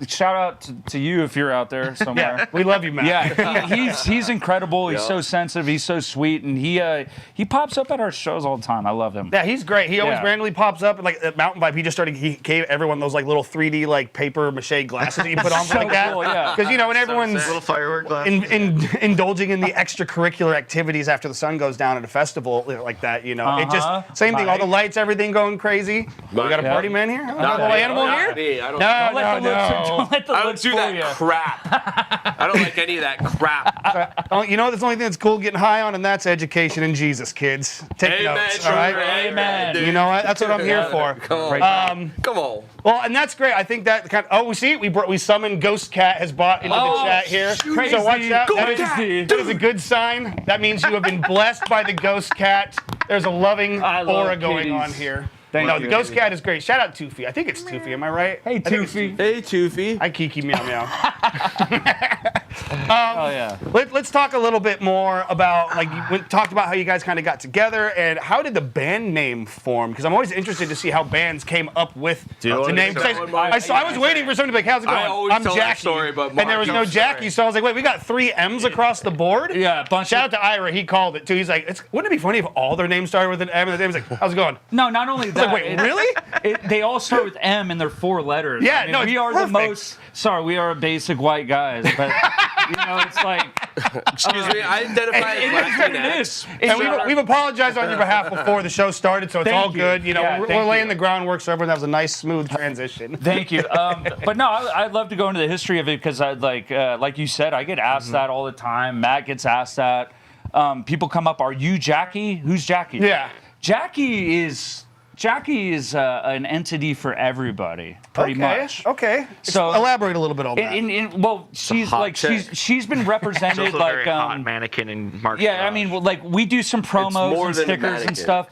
Shout out to you if you're out there somewhere. Yeah, we love you, Matt. Yeah, he's incredible. He's so sensitive. He's so sweet, and he pops up at our shows all the time. I love him. Yeah, he's great. He always randomly pops up, and like at Mountain Vibe, he gave everyone those like little 3D like paper mache glasses that you put on like that. Cool, yeah. Because when everyone's little firework glass. indulging in the extracurricular activities after the sun goes down at a festival like that, it just same thing. All the lights, everything going crazy. We got a party man here. A little animal here. I don't Don't let the looks do fool that you. crap. I don't like any of that crap. You know, there's the only thing that's cool getting high on, and that's education and Jesus, kids. Take notes, all right? Amen. You know what? That's what I'm here for. Come on. Come on. Well, and that's great. I think that we summoned Ghost Cat has bought into the chat here. Crazy. So watch out. Crazy. That is a good sign. That means you have been blessed by the Ghost Cat. There's a loving aura going on here. The Ghost Cat is great. Shout out Toofy. I think it's Toofy. Am I right? Hey, Toofy. Hey, Toofy. I Kiki meow meow. Let's talk a little bit more about talked about how you guys kind of got together and how did the band name form? Because I'm always interested to see how bands came up with the name. I was waiting for somebody to be like, "How's it going?" I'm Jackie, and there was no Jackie, so I was like, "Wait, we got 3 M's across the board." Yeah, Shout out to Ira. He called it too. He's like, "Wouldn't it be funny if all their names started with an M?" And the name's like, "How's it going?" No, not only that. Wait, really? They all start with M and they're 4 letters. Yeah, no, we are perfect. the most. Sorry, we are basic white guys, but it's like. Excuse me, I identify as Latinx. And we've apologized on your behalf before the show started, so it's all good. We're laying the groundwork so everyone has a nice, smooth transition. Thank you. But no, I'd love to go into the history of it because like you said, I get asked that all the time. Matt gets asked that. People come up, "Are you Jackie? Who's Jackie?" Yeah. Jackie is an entity for everybody, pretty much. Okay. So elaborate a little bit on that. Well, she's been represented also like very hot mannequin in Mark's yeah. garage. I mean, we do some promos and stickers and stuff.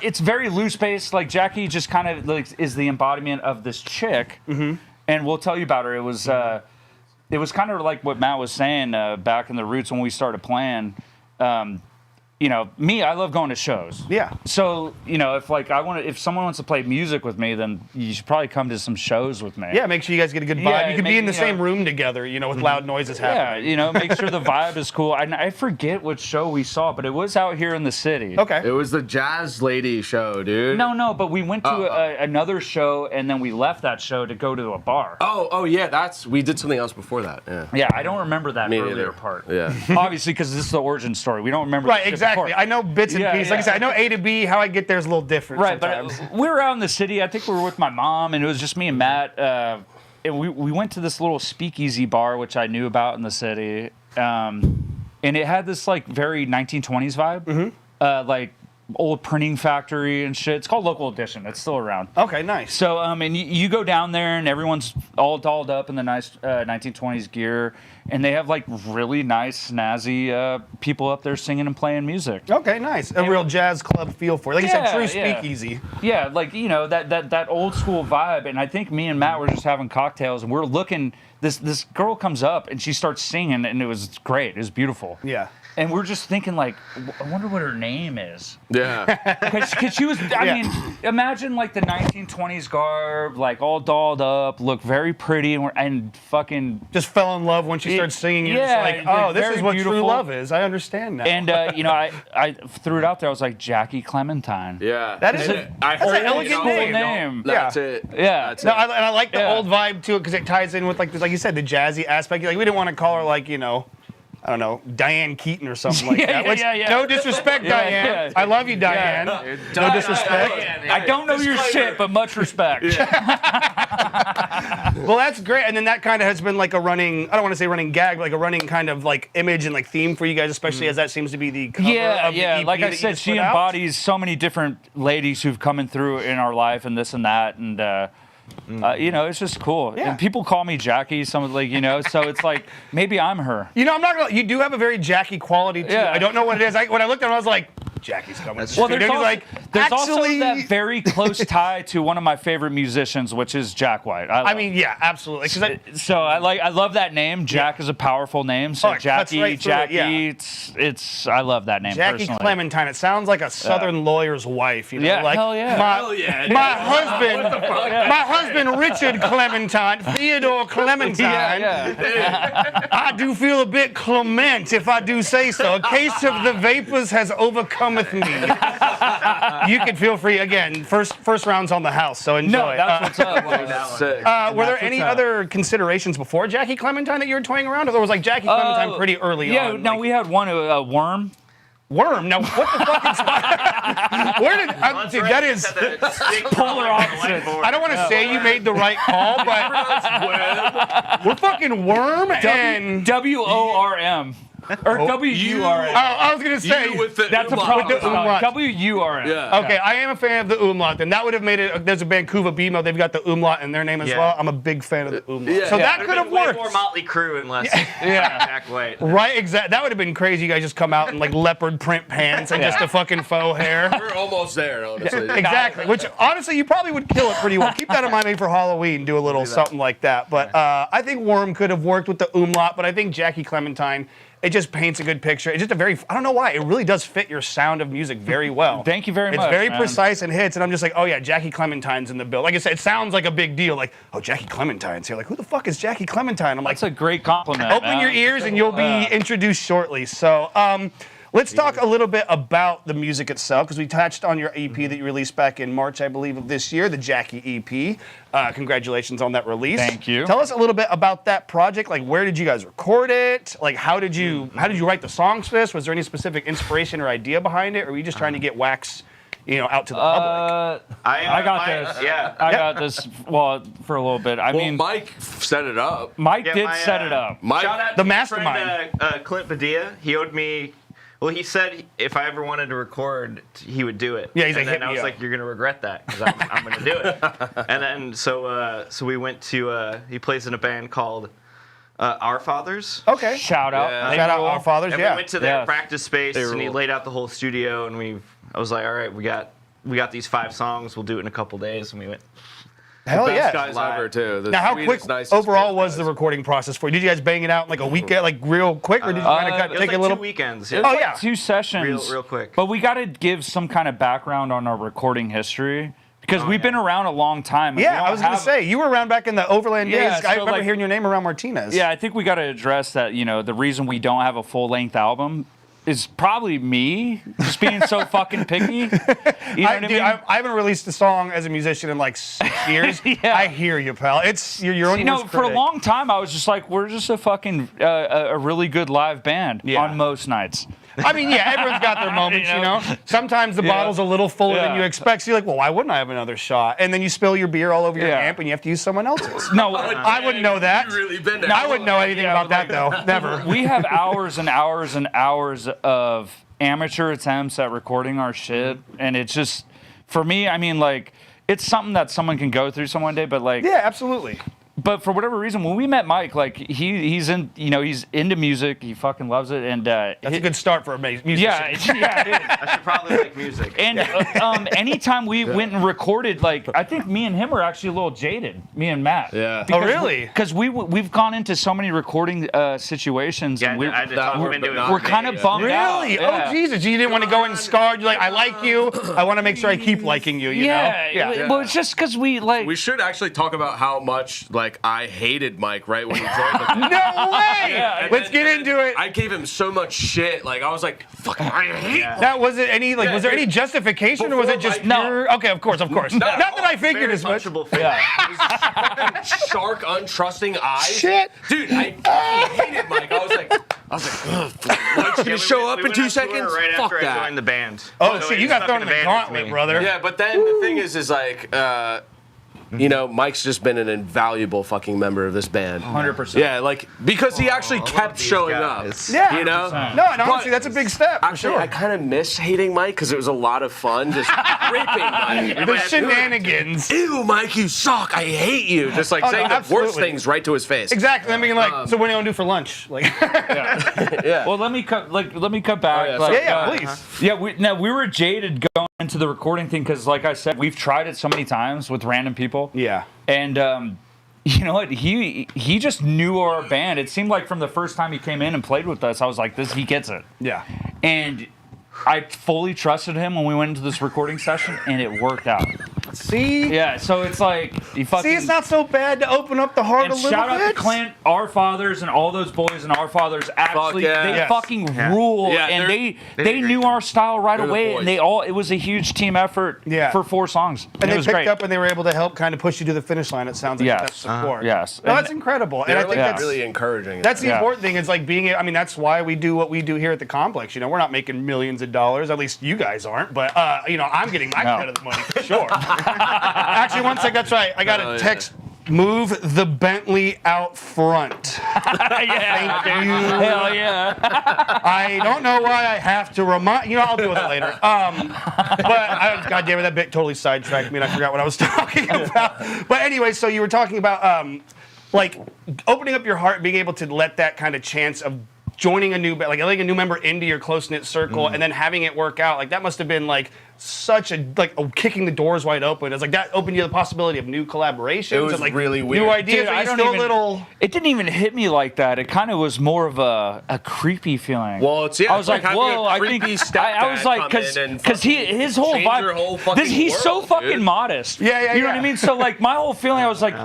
It's very loose based. Like Jackie just kind of is the embodiment of this chick, and we'll tell you about her. It was kind of like what Matt was saying back in the roots when we started playing. you know, me, I love going to shows. Yeah. So, you know, if someone wants to play music with me, then you should probably come to some shows with me. Yeah, make sure you guys get a good vibe. Yeah, you could be in the same room together, you know, with loud noises happening. Yeah, you know, make sure the vibe is cool. I forget what show we saw, but it was out here in the city. Okay. It was the Jazz Lady show, dude. No, but we went to another show, and then we left that show to go to a bar. Oh, yeah, we did something else before that. Yeah. Yeah, I don't remember that Me earlier neither. part. Yeah. Obviously, because this is the origin story. We don't remember. Right, the shit exactly. before. I know bits and pieces. Like I said, I know A to B. How I get there is a little different Right, sometimes. but we were out in the city. I think we were with my mom, and it was just me and Matt. And we went to this little speakeasy bar, which I knew about in the city. And it had this like very 1920s vibe, like old printing factory and shit. It's called Local Edition. It's still around. Okay, nice. So, and you go down there, and everyone's all dolled up in the nice 1920s gear, and they have like really nice, snazzy people up there singing and playing music. Okay, nice. A real jazz club feel for it. Like you said, true Yeah. speakeasy. Yeah, like, you know, that old school vibe. And I think me and Matt were just having cocktails, and we're looking. This girl comes up and she starts singing, and it was great. It was beautiful. Yeah. And we're just thinking, like, I wonder what her name is. Yeah. Because she was, I mean, imagine like the 1920s garb, like all dolled up, look very pretty, and fucking. Just fell in love when she started singing. You're just like, oh, this is what true beautiful. love is. I understand now. And, you know, I threw it out there. I was like, Jackie Clementine. Yeah. That is I that's heard an elegant school name. name. That's it. Yeah. That's No, it. and I like the Yeah. old vibe to it because it ties in with like you said, the jazzy aspect. Like we didn't want to call her like, you know, I don't know, Diane Keaton or something like that. Which, no disrespect, Diane. yeah. I love you, Diane. No disrespect. I don't know your shit, but much respect. Well, that's great. And then that kind of has been like a running, I don't want to say running gag, but like a running kind of like image and like theme for you guys, especially as that seems to be the cover of the EP Like I that you said, just she put out. embodies so many different ladies who've come through in our life and this and that. And, you know, it's just cool. Yeah. And people call me Jackie, like, you know, so it's like, maybe I'm her. You know, I'm not gonna, you do have a very Jackie quality to you. Yeah. I don't know what it is. When I looked at him, I was like, Jackie's coming. Well, there's, there's also that very close tie to one of my favorite musicians, which is Jack White. I mean, yeah, absolutely. So I love that name. Jack is a powerful name. So Oh, it cuts Jackie, right through it, Jackie, it's I love that name. Jackie personally. Clementine. It sounds like a Southern lawyer's wife. You know, Yeah, like hell yeah. My husband, Richard Clementine, Theodore Clementine. I do feel a bit clement, if I do say so. A case of the vapors has overcometh me. You can feel free again. First round's on the house, so enjoy. No, that's what's up. Were there any other considerations before Jackie Clementine that you were toying around, or was like Jackie Clementine pretty early on? Yeah, no, we had one, Worm. Worm? Now, what the fuck is where did dude, that is polar opposites. I don't want to say you made the right call, but we're fucking Worm and WORM. Or WURM. Oh, I was gonna say that's a problem. With the umlaut. WURM. Yeah. Okay, I am a fan of the umlaut. Then that would have made it. There's a band Cuba Bimo. They've got the umlaut in their name as well. I'm a big fan of the umlaut. So that could have worked. More Motley Crue and less Jack White. Right, exactly. That would have been crazy. You guys just come out in like leopard print pants and just a fucking faux hair. We're almost there, honestly. Exactly. Which honestly, you probably would kill it pretty well. Keep that in mind maybe for Halloween. Do a little something like that. But I think Worm could have worked with the umlaut. But I think Jackie Clementine. It just paints a good picture. It's just a very, I don't know why, it really does fit your sound of music very well. Thank you very much. It's very man. precise and hits, and I'm just like, oh yeah, Jackie Clementine's in the bill. Like I said, it sounds like a big deal. Like, oh, Jackie Clementine's here. Like, who the fuck is Jackie Clementine? I'm like, That's a great compliment. open your ears and you'll be introduced shortly. So, let's talk a little bit about the music itself, because we touched on your EP that you released back in March, I believe, of this year, the Jackie EP. Congratulations on that release. Thank you. Tell us a little bit about that project. Like, where did you guys record it? Like, how did you write the songs for this? Was there any specific inspiration or idea behind it, or were you just trying to get Wax, out to the public? I got this. Yeah. I got this. Well, for a little bit. I mean, Mike set it up. Mike did set it up. Mike, Shout out the to my mastermind. friend, Clint Padilla. He owed me. Well, he said if I ever wanted to record, he would do it. Yeah, he's and like, then hit I me was up. like, you're gonna regret that because I'm gonna do it. And then so we went to. He plays in a band called Our Fathers. Okay. Shout out. Shout out Our Fathers, And yeah. we went to their Yes. practice space, and he laid out the whole studio, and I was like, all right, we got these 5 songs. We'll do it in a couple days, and we went. Hell Best yeah. guys ever too. The Now, how sweetest, quick nicest overall was guys. the recording process for you? Did you guys bang it out in like a weekend, like real quick, or did you kind of It was take like a little? 2 weekends. It Yeah. was Oh, like yeah. 2 sessions. Real quick. But we got to give some kind of background on our recording history because we've been around a long time. and we Yeah, don't I was going to have- say you were around back in the Overland Yeah, days. so, I remember like- hearing your name around Martinez. Yeah, I think we got to address that. The reason we don't have a full-length album is probably me just being so fucking picky. You know what I mean? I haven't released a song as a musician in like 6 years. Yeah. I hear you, pal. It's you're own worst for a critic. long time, I was just like, we're just a fucking a really good live band on most nights. I mean, yeah, everyone's got their moments, you know. Sometimes the bottle's a little fuller than you expect. So you're like, well, why wouldn't I have another shot? And then you spill your beer all over your amp, and you have to use someone else's. No, I wouldn't know that. You really been there. I wouldn't know anything about that though. Never. We have hours and hours and hours of amateur attempts at recording our shit, and it's just, for me, I mean, like, it's something that someone can go through some one day, but like, Yeah, absolutely. but for whatever reason, when we met Mike, like he's into music, he fucking loves it, and That's a good start for a musician. yeah, it is. I should probably like music. And anytime we went and recorded, like, I think me and him were actually a little jaded, me and Matt. Yeah. Oh, really? Because we've gone into so many recording situations, Yeah, and I had to talk him into it. we're kind of bummed out. Really? Yeah. Oh, Jesus. You didn't want to go in scarred. You're like, I like you. I want to make sure I keep liking you, you know? Yeah. Well, it's just because we should actually talk about how much like I hated Mike right when he joined the band. No way! Yeah. Let's get into it. I gave him so much shit. Like I was like, "Fuck, I hate." Now, was it any like? Yeah, was there dude. any justification, or was it just Before pure? Okay, of course. Not that I figured as much. Punchable face. Yeah. Shark, untrusting eyes. Shit. Dude, I fucking hated Mike. I was like, ugh, Mike's gonna show up in 2 seconds. Right Fuck after I that. joined the band. Oh, So shit! he You got stuck thrown in the band with gauntlet, me. brother. Yeah, but then the thing is like, Mike's just been an invaluable fucking member of this band. 100%. Yeah, like because he actually kept showing up. Yeah. You know? No, and honestly, that's a big step. For Actually, sure. I kind of miss hating Mike because it was a lot of fun just ripping Mike. The shenanigans. Ew, Mike, you suck. I hate you. Just like Oh, no, saying the worst absolutely. things right to his face. Exactly. I mean, like, so what do you want to do for lunch? Like, Yeah. Well, let me cut back. yeah, like, yeah, please. Yeah, we were jaded going into the recording thing because, like I said, we've tried it so many times with random people. Yeah. And you know what? He just knew our band. It seemed like from the first time he came in and played with us, I was like, he gets it. Yeah. And I fully trusted him when we went into this recording session, and it worked out. See? Yeah, so it's like you fucking. See, it's not so bad to open up the heart And a little shout out to bit. Clint, our fathers, and all those boys and our fathers. Actually, yeah. they Yes. fucking rule, Yeah, and they're- they knew our style right They're the away, boys. and it was a huge team effort Yeah. for 4 songs, And it they was picked great. up and they were able to help kind of push you to the finish line. It sounds like Yes. that's support. Yes. No, And- that's incredible. And They're I think like that's really encouraging. That's the Yeah. important thing. Is like being. I mean, that's why we do what we do here at the complex. You know, we're not making millions of dollars. At least you guys aren't. But you know, I'm getting my cut of the money for sure. Actually, one sec. That's right. I got a text. Move the Bentley out front. Yeah, Thank you. hell yeah. I don't know why I have to remind you. Know, I'll deal with it later. God damn it, that bit totally sidetracked me, and I forgot what I was talking about. But anyway, so you were talking about like opening up your heart, being able to let that kind of chance of joining a new, like letting a new member into your close knit circle, and then having it work out. Like that must have been like such a kicking the doors wide open. It's like that opened you the possibility of new collaborations. It was and, like, really weird. New ideas. Dude, Are you still a little? It didn't even hit me like that. It kind of was more of a creepy feeling. Well, it's I was like, having whoa! a I think creepy I was stepdad like, come in and because his whole change your vibe, whole fucking he's so world, fucking dude. modest. Yeah, You know what yeah. I mean? So like, my whole feeling, I was like,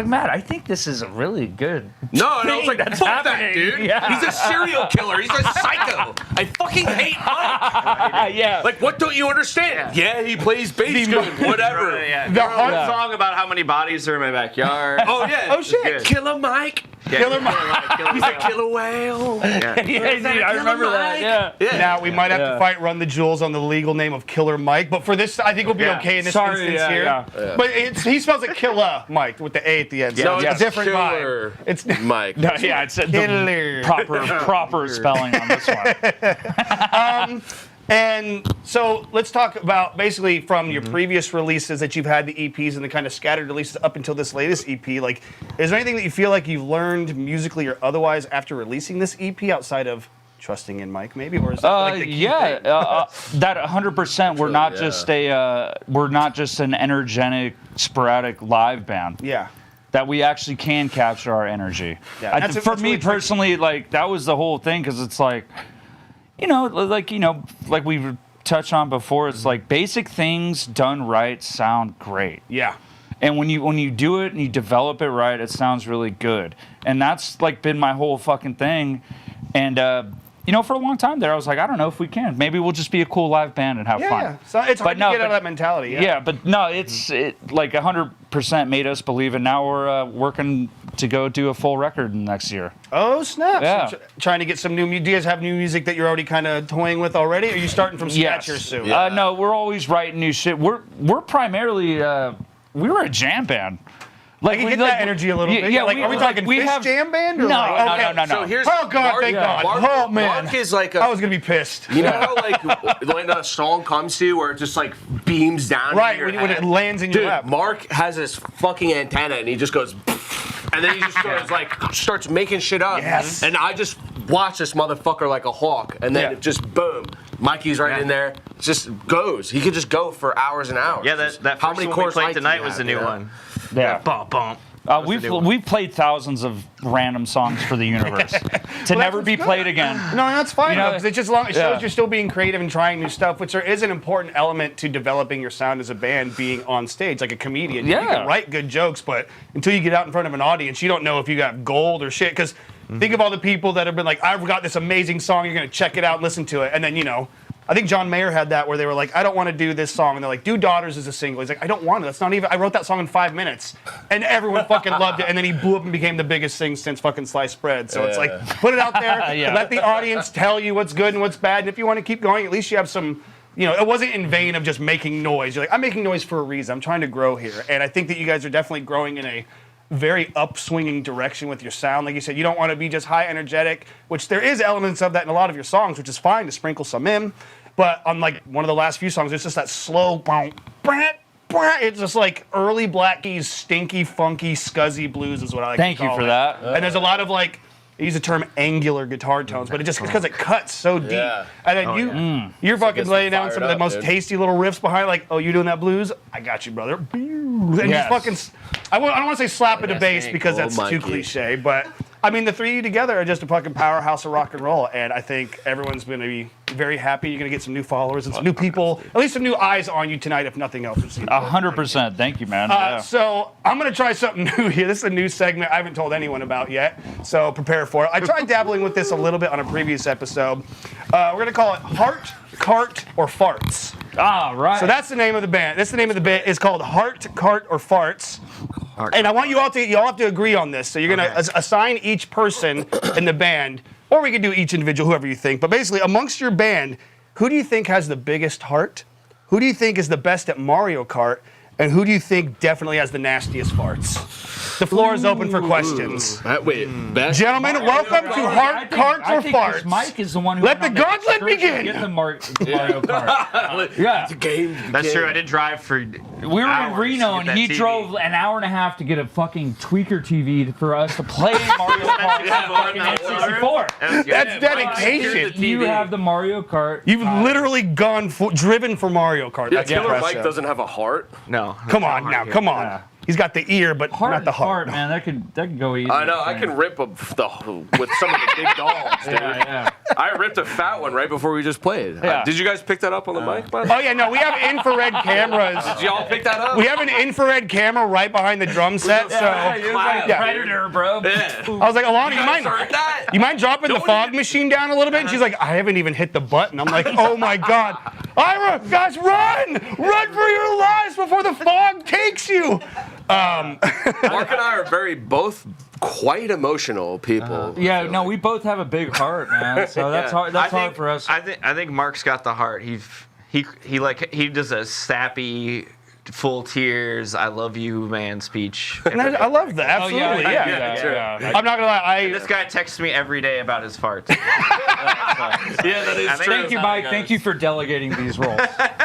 Matt, I think this is a really good. No, and I was like, That's fuck that, happening. dude. Yeah. He's a serial killer. He's a psycho. I fucking hate Mike. Yeah. Like, what don't you understand? Yeah, he plays bass good. Whatever. Yeah. The The whole hard- song about how many bodies are in my backyard. Oh yeah. Oh shit! good. Killer Mike. Yeah, Killer Mike. He's a killer whale. Yeah. Yeah, dude, I remember that. Yeah. Yeah. Now we might have Yeah. to fight Run the Jewels on the legal name of Killer Mike, but for this, I think we'll be Yeah. okay in this Sorry, instance yeah, here. yeah. But he spells it Killer Mike with the A at the end. So No, it's it's a different Killer vibe. It's Mike. No, yeah, it's the Killer. proper spelling on this one. And so let's talk about basically from your previous releases that you've had, the EPs and the kind of scattered releases up until this latest EP. Like, is there anything that you feel like you've learned musically or otherwise after releasing this EP outside of trusting in Mike, maybe, or is that like the key thing? That 100%. We're not just we're not just an energetic, sporadic live band. Yeah. That we actually can capture our energy. Yeah, For me personally, like that was the whole thing, because it's like, like we've touched on before, it's like basic things done right sound great. Yeah. And when you do it and you develop it right, it sounds really good. And that's like been my whole fucking thing. And for a long time there, I was like, I don't know if we can. Maybe we'll just be a cool live band and have fun. Yeah. So it's hard to get out of that mentality. Yeah, but no, it like 100% made us believe, and now we're working to go do a full record next year. Oh snap! Yeah. So trying to get some new. Do you guys have new music that you're already kind of toying with already? Or are you starting from scratch here soon? No, we're always writing new shit. We're primarily we were a jam band. Like, you get that energy a little bit. Yeah, are we talking Fish Jam Band? Or no. So here's thank God. Mark, man. Mark is like I was gonna be pissed. You know how when a song comes to you where it just like beams down. Right, in your when head? it lands in your Dude, lap. Mark has this fucking antenna and he just goes, and then he just starts making shit up. Yes. And I just watch this motherfucker like a hawk, and then it just boom. Mikey's right in there. It just goes. He could just go for hours and hours. Yeah, that how first many one we chords played tonight was the new one. Yeah. Bump, bump. We've played thousands of random songs for the universe to never be played again. No, that's fine. Because it shows you're still being creative and trying new stuff, which there is an important element to developing your sound as a band, being on stage like a comedian. You can write good jokes, but until you get out in front of an audience, you don't know if you got gold or shit. Because think of all the people that have been like, I've got this amazing song, you're going to check it out and listen to it. And then, I think John Mayer had that where they were like, I don't want to do this song. And they're like, do Daughters as a single. He's like, I don't want it. That's not even, I wrote that song in 5 minutes. And everyone fucking loved it. And then he blew up and became the biggest thing since fucking Sliced Bread. So it's like, put it out there. Let the audience tell you what's good and what's bad. And if you want to keep going, at least you have some, it wasn't in vain of just making noise. You're like, I'm making noise for a reason. I'm trying to grow here. And I think that you guys are definitely growing in a very upswinging direction with your sound. Like you said, you don't want to be just high energetic, which there is elements of that in a lot of your songs, which is fine to sprinkle some in. But on like one of the last few songs, it's just that slow, it's just like early Black Keys, stinky, funky, scuzzy blues is what I like to call it. Thank you for that. And there's a lot of like, I use the term angular guitar tones, but it just because it cuts so deep. Yeah. And then you're fucking laying down some of the most tasty little riffs behind, like, oh, you doing that blues? I got you, brother. And just fucking, I don't want to say slap at the bass because that's too cliche, but I mean, the three of you together are just a fucking powerhouse of rock and roll, and I think everyone's going to be very happy. You're going to get some new followers and some new people, at least some new eyes on you tonight, if nothing else. 100%. Thank you, man. So I'm going to try something new here. This is a new segment I haven't told anyone about yet, so prepare for it. I tried dabbling with this a little bit on a previous episode. We're going to call it Heart, Cart, or Farts. Ah, right. So that's the name of the band. That's the name of the bit. It's called Heart, Cart, or Farts. And I want you all have to agree on this. So you're going to assign each person in the band, or we could do each individual, whoever you think. But basically, amongst your band, who do you think has the biggest heart? Who do you think is the best at Mario Kart? And who do you think definitely has the nastiest farts? The floor is open for questions. Gentlemen, welcome to Heart, Carts, or Farts. Mike is the one who let the gauntlet begin. Get the Mario Kart. Yeah, the game. That's true. I did drive for. We were in Reno, and he drove an hour and a half to get a fucking tweaker TV for us to play Mario Kart on N64. That's dedication. You have the Mario Kart. You've literally driven for Mario Kart. Yeah, That's Killer impressive. Mike doesn't have a heart. No. Come on now. Come on. Yeah. He's got the ear, but not the heart. Man, that could go easy. I know. I can rip with some of the big dogs, dude. Yeah. I ripped a fat one right before we just played. Yeah. Did you guys pick that up on the mic, by the way? Oh yeah, no, we have infrared cameras. Did y'all pick that up? We have an infrared camera right behind the drum set, so Predator, bro. Yeah. I was like, Alana, you mind dropping the fog machine down a little bit? And she's like, I haven't even hit the button. I'm like, oh my god, Ira, guys, run for your lives before the fog takes you. Mark and I are both quite emotional people. No, we both have a big heart, man. So that's hard. That's hard for us. I think Mark's got the heart. He does a sappy, full tears, I love you, man speech. I love that. Absolutely, yeah. I'm not gonna lie. This guy texts me every day about his farts. That is true. Thank you, Mike. Thank you for delegating these roles.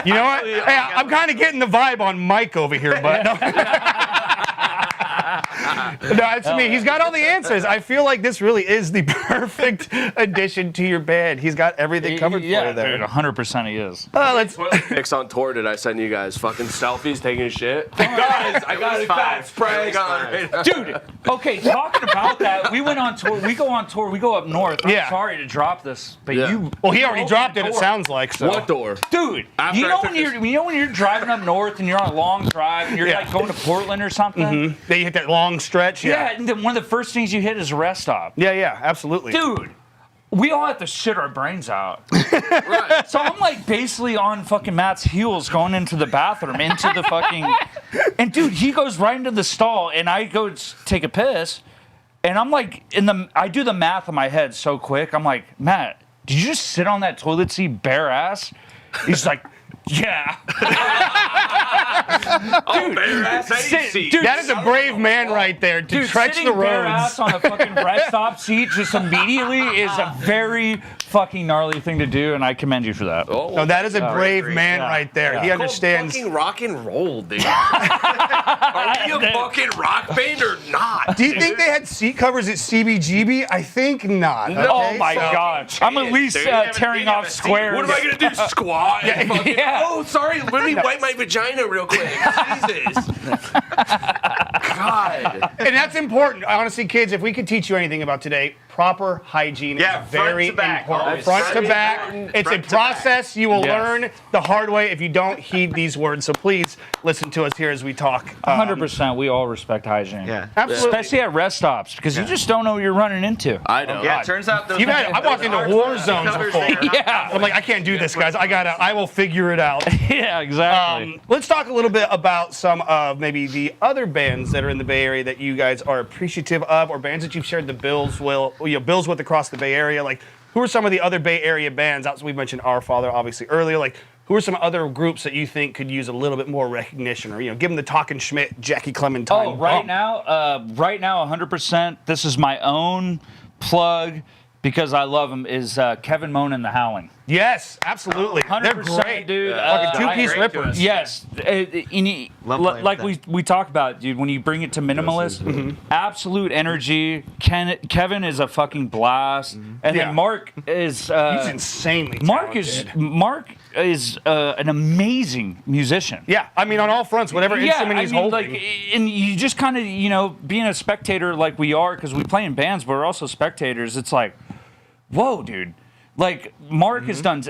You know what? Hey, I'm kind of getting the vibe on Mike over here, but. it's me. He's got all the answers. I feel like this really is the perfect addition to your band. He's got everything covered for you there. Dude, 100% he is. Let's pics on tour did I send you guys? Fucking selfies, taking shit. Guys, I got it back. Spray on. Dude, okay, talking about that, we went on tour. We go on tour. We go up north. I'm sorry to drop this, but you. Well, he already dropped it. It sounds like so. What door? Dude, you know when you're driving up north and you're on a long drive and you're like going to Portland or something. Mm-hmm. Then you hit that long stretch. Yeah, and then one of the first things you hit is a rest stop. Yeah, absolutely. Dude, we all have to shit our brains out. Right. So I'm like basically on fucking Matt's heels going into the bathroom, into the fucking. And dude, he goes right into the stall, and I go take a piss, and I'm like I do the math in my head so quick. I'm like, Matt, did you just sit on that toilet seat bare ass? He's like, yeah. Dude, bare ass seat. Dude, that is a brave man right there to trench the roads. Bare ass on a fucking rest stop seat just immediately is a very fucking gnarly thing to do, and I commend you for that. Oh, no, that is a brave man right there. Yeah. He understands. Fucking rock and roll, dude. Are we a fucking rock band or not? Do you think they had seat covers at CBGB? I think not. No. Okay? Oh my god! I'm at least tearing off squares. What am I gonna do? Squat? Yeah. Oh, sorry. Let me wipe my vagina real quick. Jesus. God. And that's important. Honestly, kids, if we could teach you anything about today, proper hygiene is very important. Front to back. It's a process you will learn the hard way if you don't heed these words. So please listen to us here as we talk. 100%. We all respect hygiene. Yeah. Absolutely. Especially at rest stops, because you just don't know what you're running into. I know. Yeah, it turns out those I walked into war zones before. Yeah. I'm like, I can't do this, guys. I will figure it out. Yeah, exactly. Let's talk a little bit about some of maybe the other bands that are in the Bay Area that you guys are appreciative of, or bands that you've shared the bills with across the Bay Area. Like, who are some of the other Bay Area bands? We mentioned Our Father obviously earlier. Like, who are some other groups that you think could use a little bit more recognition, or give them the Talking Schmidt, Jackie Clementine? Oh, right now, 100%. This is my own plug because I love them. Is Kevin Moan and the Howling? Yes, absolutely. 100%, They're great, dude. Fucking two-piece rippers. Yes, like we talked about, dude. When you bring it to minimalist, absolute energy. Kevin is a fucking blast, and then Mark is. He's insanely talented. Mark is an amazing musician. Yeah, I mean on all fronts, whatever instrument he's holding. And you just kind of, being a spectator like we are, because we play in bands, but we're also spectators. It's like, whoa, dude. Like, Mark has done,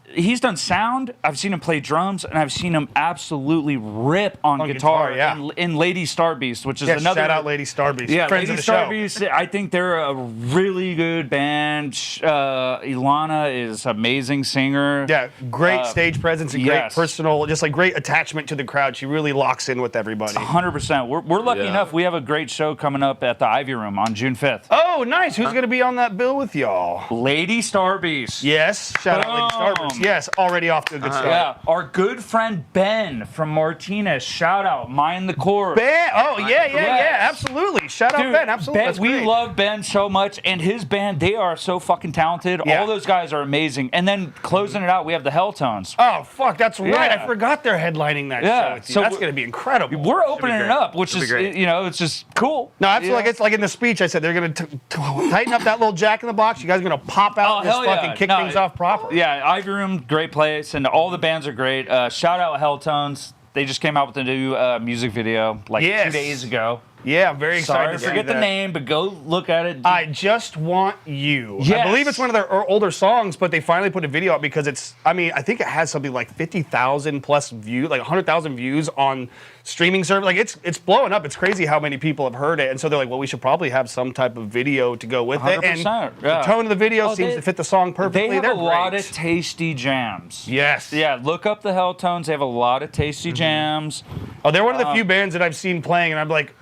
he's done sound. I've seen him play drums, and I've seen him absolutely rip on guitar in Lady Starbeast, which is another. Shout out Lady Starbeast. Yeah, friends Lady of the Starbeast. show. I think they're a really good band. Ilana is an amazing singer. Yeah, great stage presence and great personal, just like great attachment to the crowd. She really locks in with everybody. 100%. We're lucky enough. We have a great show coming up at the Ivy Room on June 5th. Oh, nice. Who's going to be on that bill with y'all? Lady Starbeast. Yes. Shout out Lady Starbeast. Yes, already off to a good start. Yeah, our good friend Ben from Martinez. Shout out, Mind the Core. Ben. Oh, yeah. Absolutely. Shout out Ben. Absolutely. Ben, we love Ben so much, and his band, they are so fucking talented. Yeah. All those guys are amazing. And then closing it out, we have the Helltones. Oh, fuck. That's right. I forgot they're headlining that show. So that's going to be incredible. We're opening it up, which is, it's just cool. No, absolutely. It's like in the speech I said, they're going to tighten up that little Jack in the Box. You guys are going to pop out and just fucking kick things off proper. Yeah, Ivy Room, great place, and all the bands are great. Shout out Helltones. They just came out with a new music video 2 days ago. Yeah, I'm very excited to forget the name, but go look at it. I Just Want You. Yes. I believe it's one of their older songs, but they finally put a video up because I think it has something like 50,000 plus views, like 100,000 views on streaming service. Like it's blowing up. It's crazy how many people have heard it. And so they're like, well, we should probably have some type of video to go with 100%, it. And the tone of the video seems to fit the song perfectly. They have a lot of tasty jams. Yes. Yeah, look up the Helltones. They have a lot of tasty jams. Oh, they're one of the few bands that I've seen playing, and I'm like,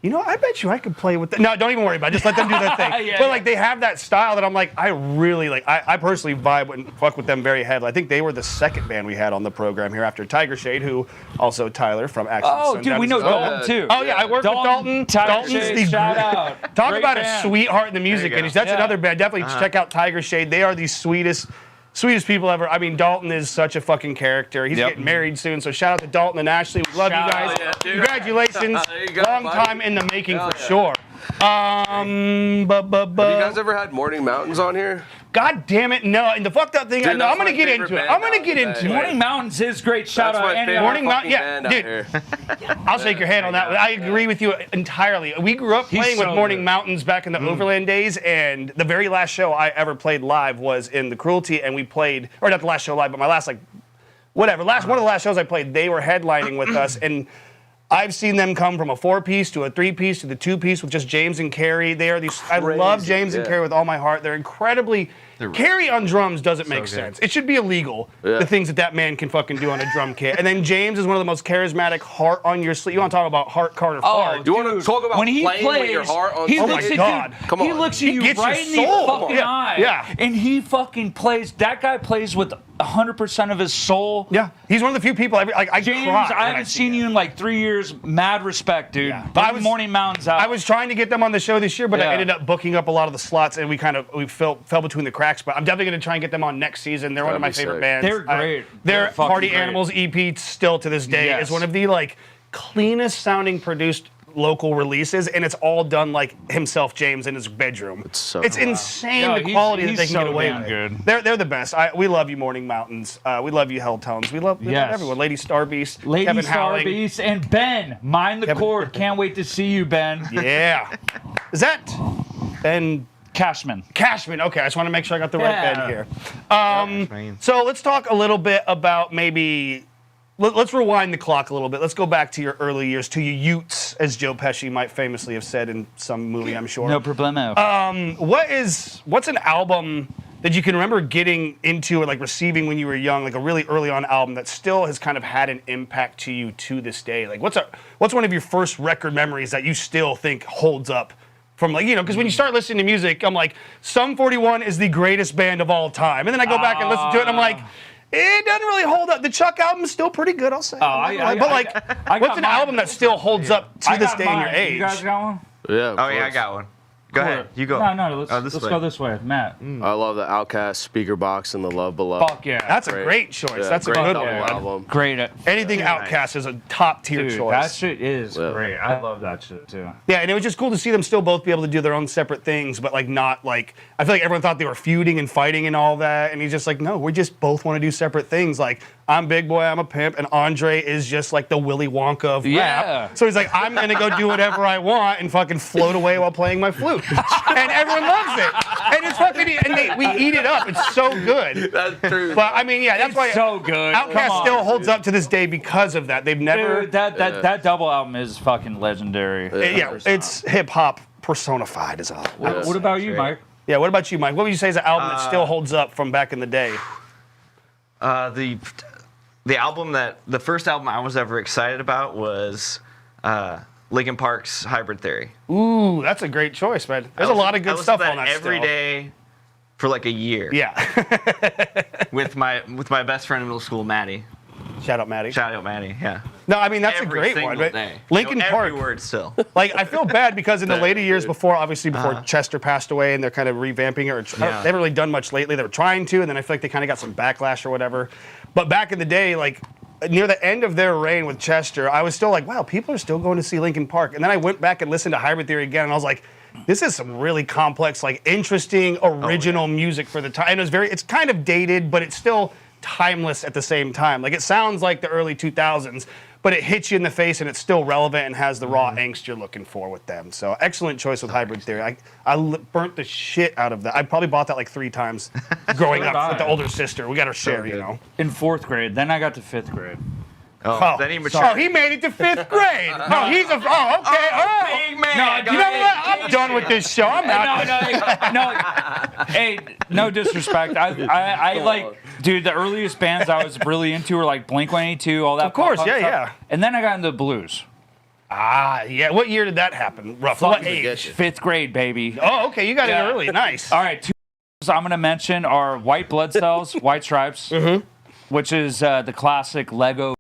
I bet you I could play with that. No, don't even worry about it. Just let them do their thing. They have that style that I'm like, I really like. I personally vibe and fuck with them very heavily. I think they were the second band we had on the program here after Tiger Shade, who also Tyler from Action. Oh, dude, we know Dalton too. Oh yeah, I work with Dalton. Dalton's the shout out. Talk about a sweetheart in the music industry. That's another band. Definitely check out Tiger Shade. They are the sweetest Sweetest people ever. I mean, Dalton is such a fucking character. He's getting married soon, so shout out to Dalton and Ashley. We love you guys. Congratulations. Long time in the making for sure. Have you guys ever had Morning Mountains on here? God damn it, no. And the fucked up thing, Dude, I'm going to get into it. I'm going to get into it. Morning Mountains is great. Shout out Andy. Morning Mountains, yeah, dude. I'll shake your hand on that. I agree with you entirely. We grew up playing with Morning Mountains back in the Overland days, and the very last show I ever played live was in the Cruelty, and we played, or not the last show live, but my last, like, whatever. One of the last shows I played, they were headlining with us, and I've seen them come from a 4-piece to a 3-piece to the 2-piece with just James and Carrie. They are these. I love James and Carrie with all my heart. They're incredibly. Carrie on drums doesn't make sense. It should be illegal. The things that man can fucking do on a drum kit. And then James is one of the most charismatic heart on your sleeve. You want to talk about heart, Carter, fart? Do you want to talk about when he playing plays, with your heart on? He Oh looks my at God! You, Come on. He looks at you gets right your in the soul. fucking eye. Yeah. And he fucking plays. That guy plays with 100% of his soul. Yeah. He's one of the few people. I James, cry I haven't seen you in like 3 years. Mad respect, dude. Yeah. Bring Morning Mountains out. I was trying to get them on the show this year, but I ended up booking up a lot of the slots, and we fell between the cracks. But I'm definitely going to try and get them on next season. They're one of my favorite bands. They're great. Their fucking Party great. Animals EP still to this day is one of the cleanest sounding produced local releases, and it's all done like himself, James, in his bedroom. It's insane the quality that they can get away with. Good. They're the best. We love you, Morning Mountains. We love you, Helltones. We love everyone. Lady Starbeast, Kevin Howling. Starbeast, and Ben. Mind the Cord. Can't wait to see you, Ben. Yeah. Is that Ben? Cashman. Okay, I just want to make sure I got the right Ben here. So let's talk a little bit about maybe. Let's rewind the clock a little bit. Let's go back to your early years, to your Utes, as Joe Pesci might famously have said in some movie, I'm sure. No problemo. What's an album that you can remember getting into or receiving when you were young, like a really early on album that still has kind of had an impact to you to this day? Like what's one of your first record memories that you still think holds up? From because when you start listening to music, I'm like, Sum 41 is the greatest band of all time. And then I go back and listen to it, and I'm like, it doesn't really hold up. The Chuck album's still pretty good, I'll say. What's an album that still holds up to this day in your age? You guys got one? Yeah. I got one. Go ahead. You go. No. Let's go this way, Matt. I love the Outkast Speaker Box and the Love Below. Fuck yeah. That's a great choice. That's a good one. Album. Great. Anything Outkast is a top tier choice. That shit is great. I love that shit too. Yeah, and it was just cool to see them still both be able to do their own separate things, but not I feel like everyone thought they were feuding and fighting and all that, and he's just like, no, we just both want to do separate things. I'm Big Boy, I'm a pimp, and Andre is just the Willy Wonka of rap. So he's like, I'm gonna go do whatever I want and fucking float away while playing my flute, and everyone loves it. And it's fucking, we eat it up. It's so good. That's true. But I mean, that's why so good. Outkast still holds up to this day because of that. They've never. Dude, that double album is fucking legendary. It's hip hop personified as all. What about you, Mike? Yeah, what about you, Mike? What would you say is an album that still holds up from back in the day? The first album I was ever excited about was Linkin Park's Hybrid Theory. Ooh, that's a great choice, man. There's a lot of good stuff on that every day for a year. Yeah. with my best friend in middle school, Maddie. Shout out Maddie. Yeah. No, I mean that's every a great one. Single day. Linkin Park. Every word still. I feel bad because in the later years before Chester passed away, and they're kind of revamping it. They haven't really done much lately. They were trying to, and then I feel like they kind of got some backlash or whatever. But back in the day, near the end of their reign with Chester, I was still like, wow, people are still going to see Linkin Park. And then I went back and listened to Hybrid Theory again, and I was like, this is some really complex, interesting, original music for the time. And it's kind of dated, but it's still timeless at the same time. It sounds like the early 2000s, but it hits you in the face and it's still relevant and has the raw angst you're looking for with them. So excellent choice with Hybrid Theory. I burnt the shit out of that. I probably bought that 3 times growing up with the older sister. We got our share, In 4th grade. Then I got to 5th grade. Then he matured. He made it to 5th grade. Okay. Big man. No, you know what? I'm done with this show. I'm out. No. Hey, no disrespect. I dude, the earliest bands I was really into were Blink-182, all that. Of course, stuff. yeah. And then I got into blues. Yeah. What year did that happen? Roughly. What age? 5th grade, baby. Oh, okay. You got it early. Nice. All right. 2 I'm going to mention are White Blood Cells, White Stripes, which is the classic Lego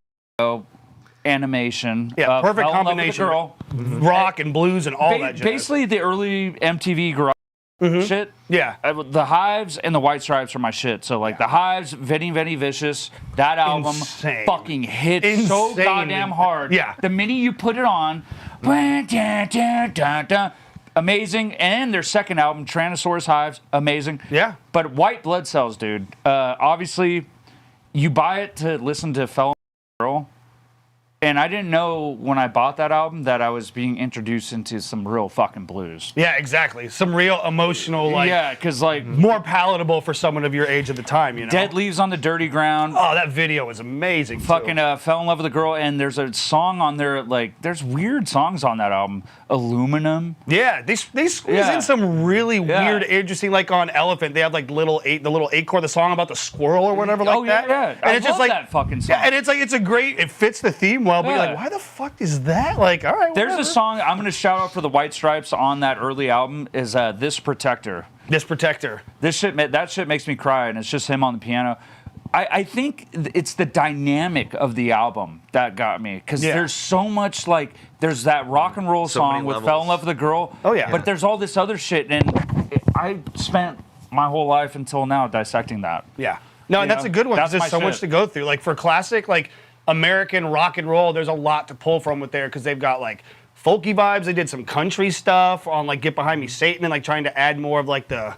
animation. Yeah, perfect Fell in Love with a combination. Girl. Rock and blues and all that jazz. Basically the early MTV garage shit. Yeah. The Hives and the White Stripes are my shit. So like the Hives, Very Very Vicious, that album Insane. fucking hits so Insane. goddamn hard. Yeah. The minute you put it on, amazing. And their second album, Tyrannosaurus Hives, amazing. Yeah. But White Blood Cells, dude. Obviously, you buy it to listen to Fell in Love with a Girl. And I didn't know when I bought that album that I was being introduced into some real fucking blues. Yeah, exactly. Some real emotional, like, yeah, because like more palatable for someone of your age at the time, you know? Dead Leaves on the Dirty Ground. Oh, that video was amazing. Fucking Fell in Love with a Girl, and there's a song on there, like, there's weird songs on that album. Aluminum. Yeah, they squeeze in some really weird, interesting, like on Elephant, they have like the little acorn, the song about the squirrel or whatever like that. Yeah. And it's just like that fucking song. Yeah, and it's like, it fits the theme well, but you're like, why the fuck is that? Like, all right, There's whatever. a song I'm going to shout out for the White Stripes on that early album is This Protector. This Protector. That shit makes me cry, and it's just him on the piano. I think it's the dynamic of the album that got me, because there's so much, like, there's that rock and roll song with Fell in Love with a Girl. Oh, yeah. But there's all this other shit, and I spent my whole life until now dissecting that. Yeah. No, and that's a good one, because That's there's so my much shit. to go through. Like, for classic, like, American rock and roll, there's a lot to pull from with there, because they've got, like, folky vibes. They did some country stuff on, like, Get Behind Me, Satan, and, like, trying to add more of, like, the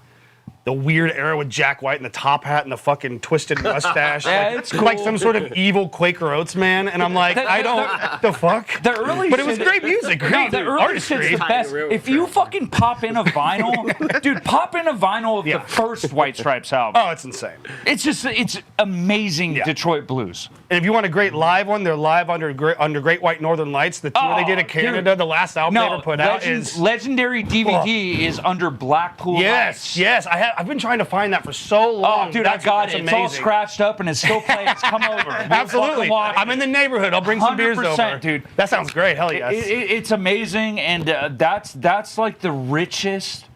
weird era with Jack White and the top hat and the fucking twisted mustache. Yeah, like, it's cool. like some sort of evil Quaker Oats man. And I'm like, I don't, the fuck? The early But it was shit- great music. No, Great the early artistry. shit's the best. If you fucking pop in a vinyl, dude, pop in a vinyl of the first White Stripes album. Oh, it's insane. It's amazing Detroit blues. And if you want a great live one, they're live under Great White Northern Lights. The tour they did in Canada, the last album they ever put out is legendary DVD is under Blackpool Lights. Yes. I've been trying to find that for so long. Oh, dude, I got it. That's It's all amazing. scratched up and it still plays. Come over. We'll Absolutely. fucking watch I'm it. in the neighborhood. I'll bring some beers 100%, over. dude. That sounds great. Hell yes. It's amazing, and that's like the richest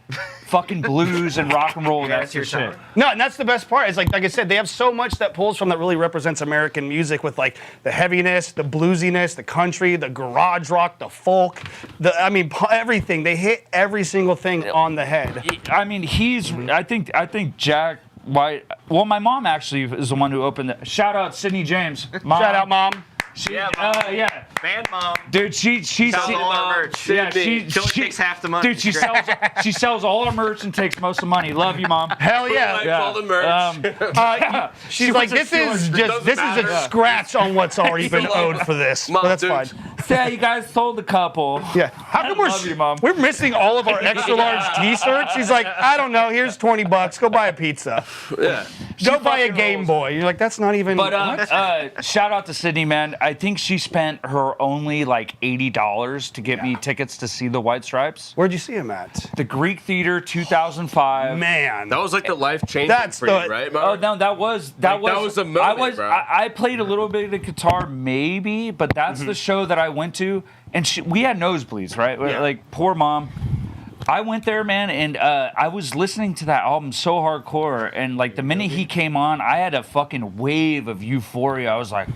fucking blues and rock and roll. That's your shit. No, and that's the best part. Is like I said, they have so much that pulls from that really represents American music, with like the heaviness, the bluesiness, the country, the garage rock, the folk, everything. They hit every single thing on the head. I mean, I think Jack White. Well, my mom actually is the one who opened it. Shout out Sydney James. Mom. Shout out, Mom. Yeah. Band mom. Dude, she sells all our merch. Yeah, she only takes half the money. Dude, she sells all our merch and takes most of the money. Love you, Mom. Hell yeah. All the merch. She's like, this is a scratch on what's already been owed for this. Mom, But that's dude. fine. Yeah, you guys sold a couple. Yeah. How come love you, Mom. we're missing all of our extra large t-shirts? She's like, I don't know. Here's $20. Go buy a pizza. Yeah. Go buy a Game Boy. You're like, that's not even. But shout out to Sydney, man. I think she spent her only like $80 to get me tickets to see the White Stripes. Where'd you see him at? The Greek Theater, 2005. Man, That was like the life changing That's for the- you, right, Oh Mark? no, that was a moment, bro. I played a little bit of the guitar, maybe, but that's the show that I went to, and we had nosebleeds, right? Yeah. Like poor mom. I went there, man, and I was listening to that album so hardcore, and like the minute he came on, I had a fucking wave of euphoria. I was like,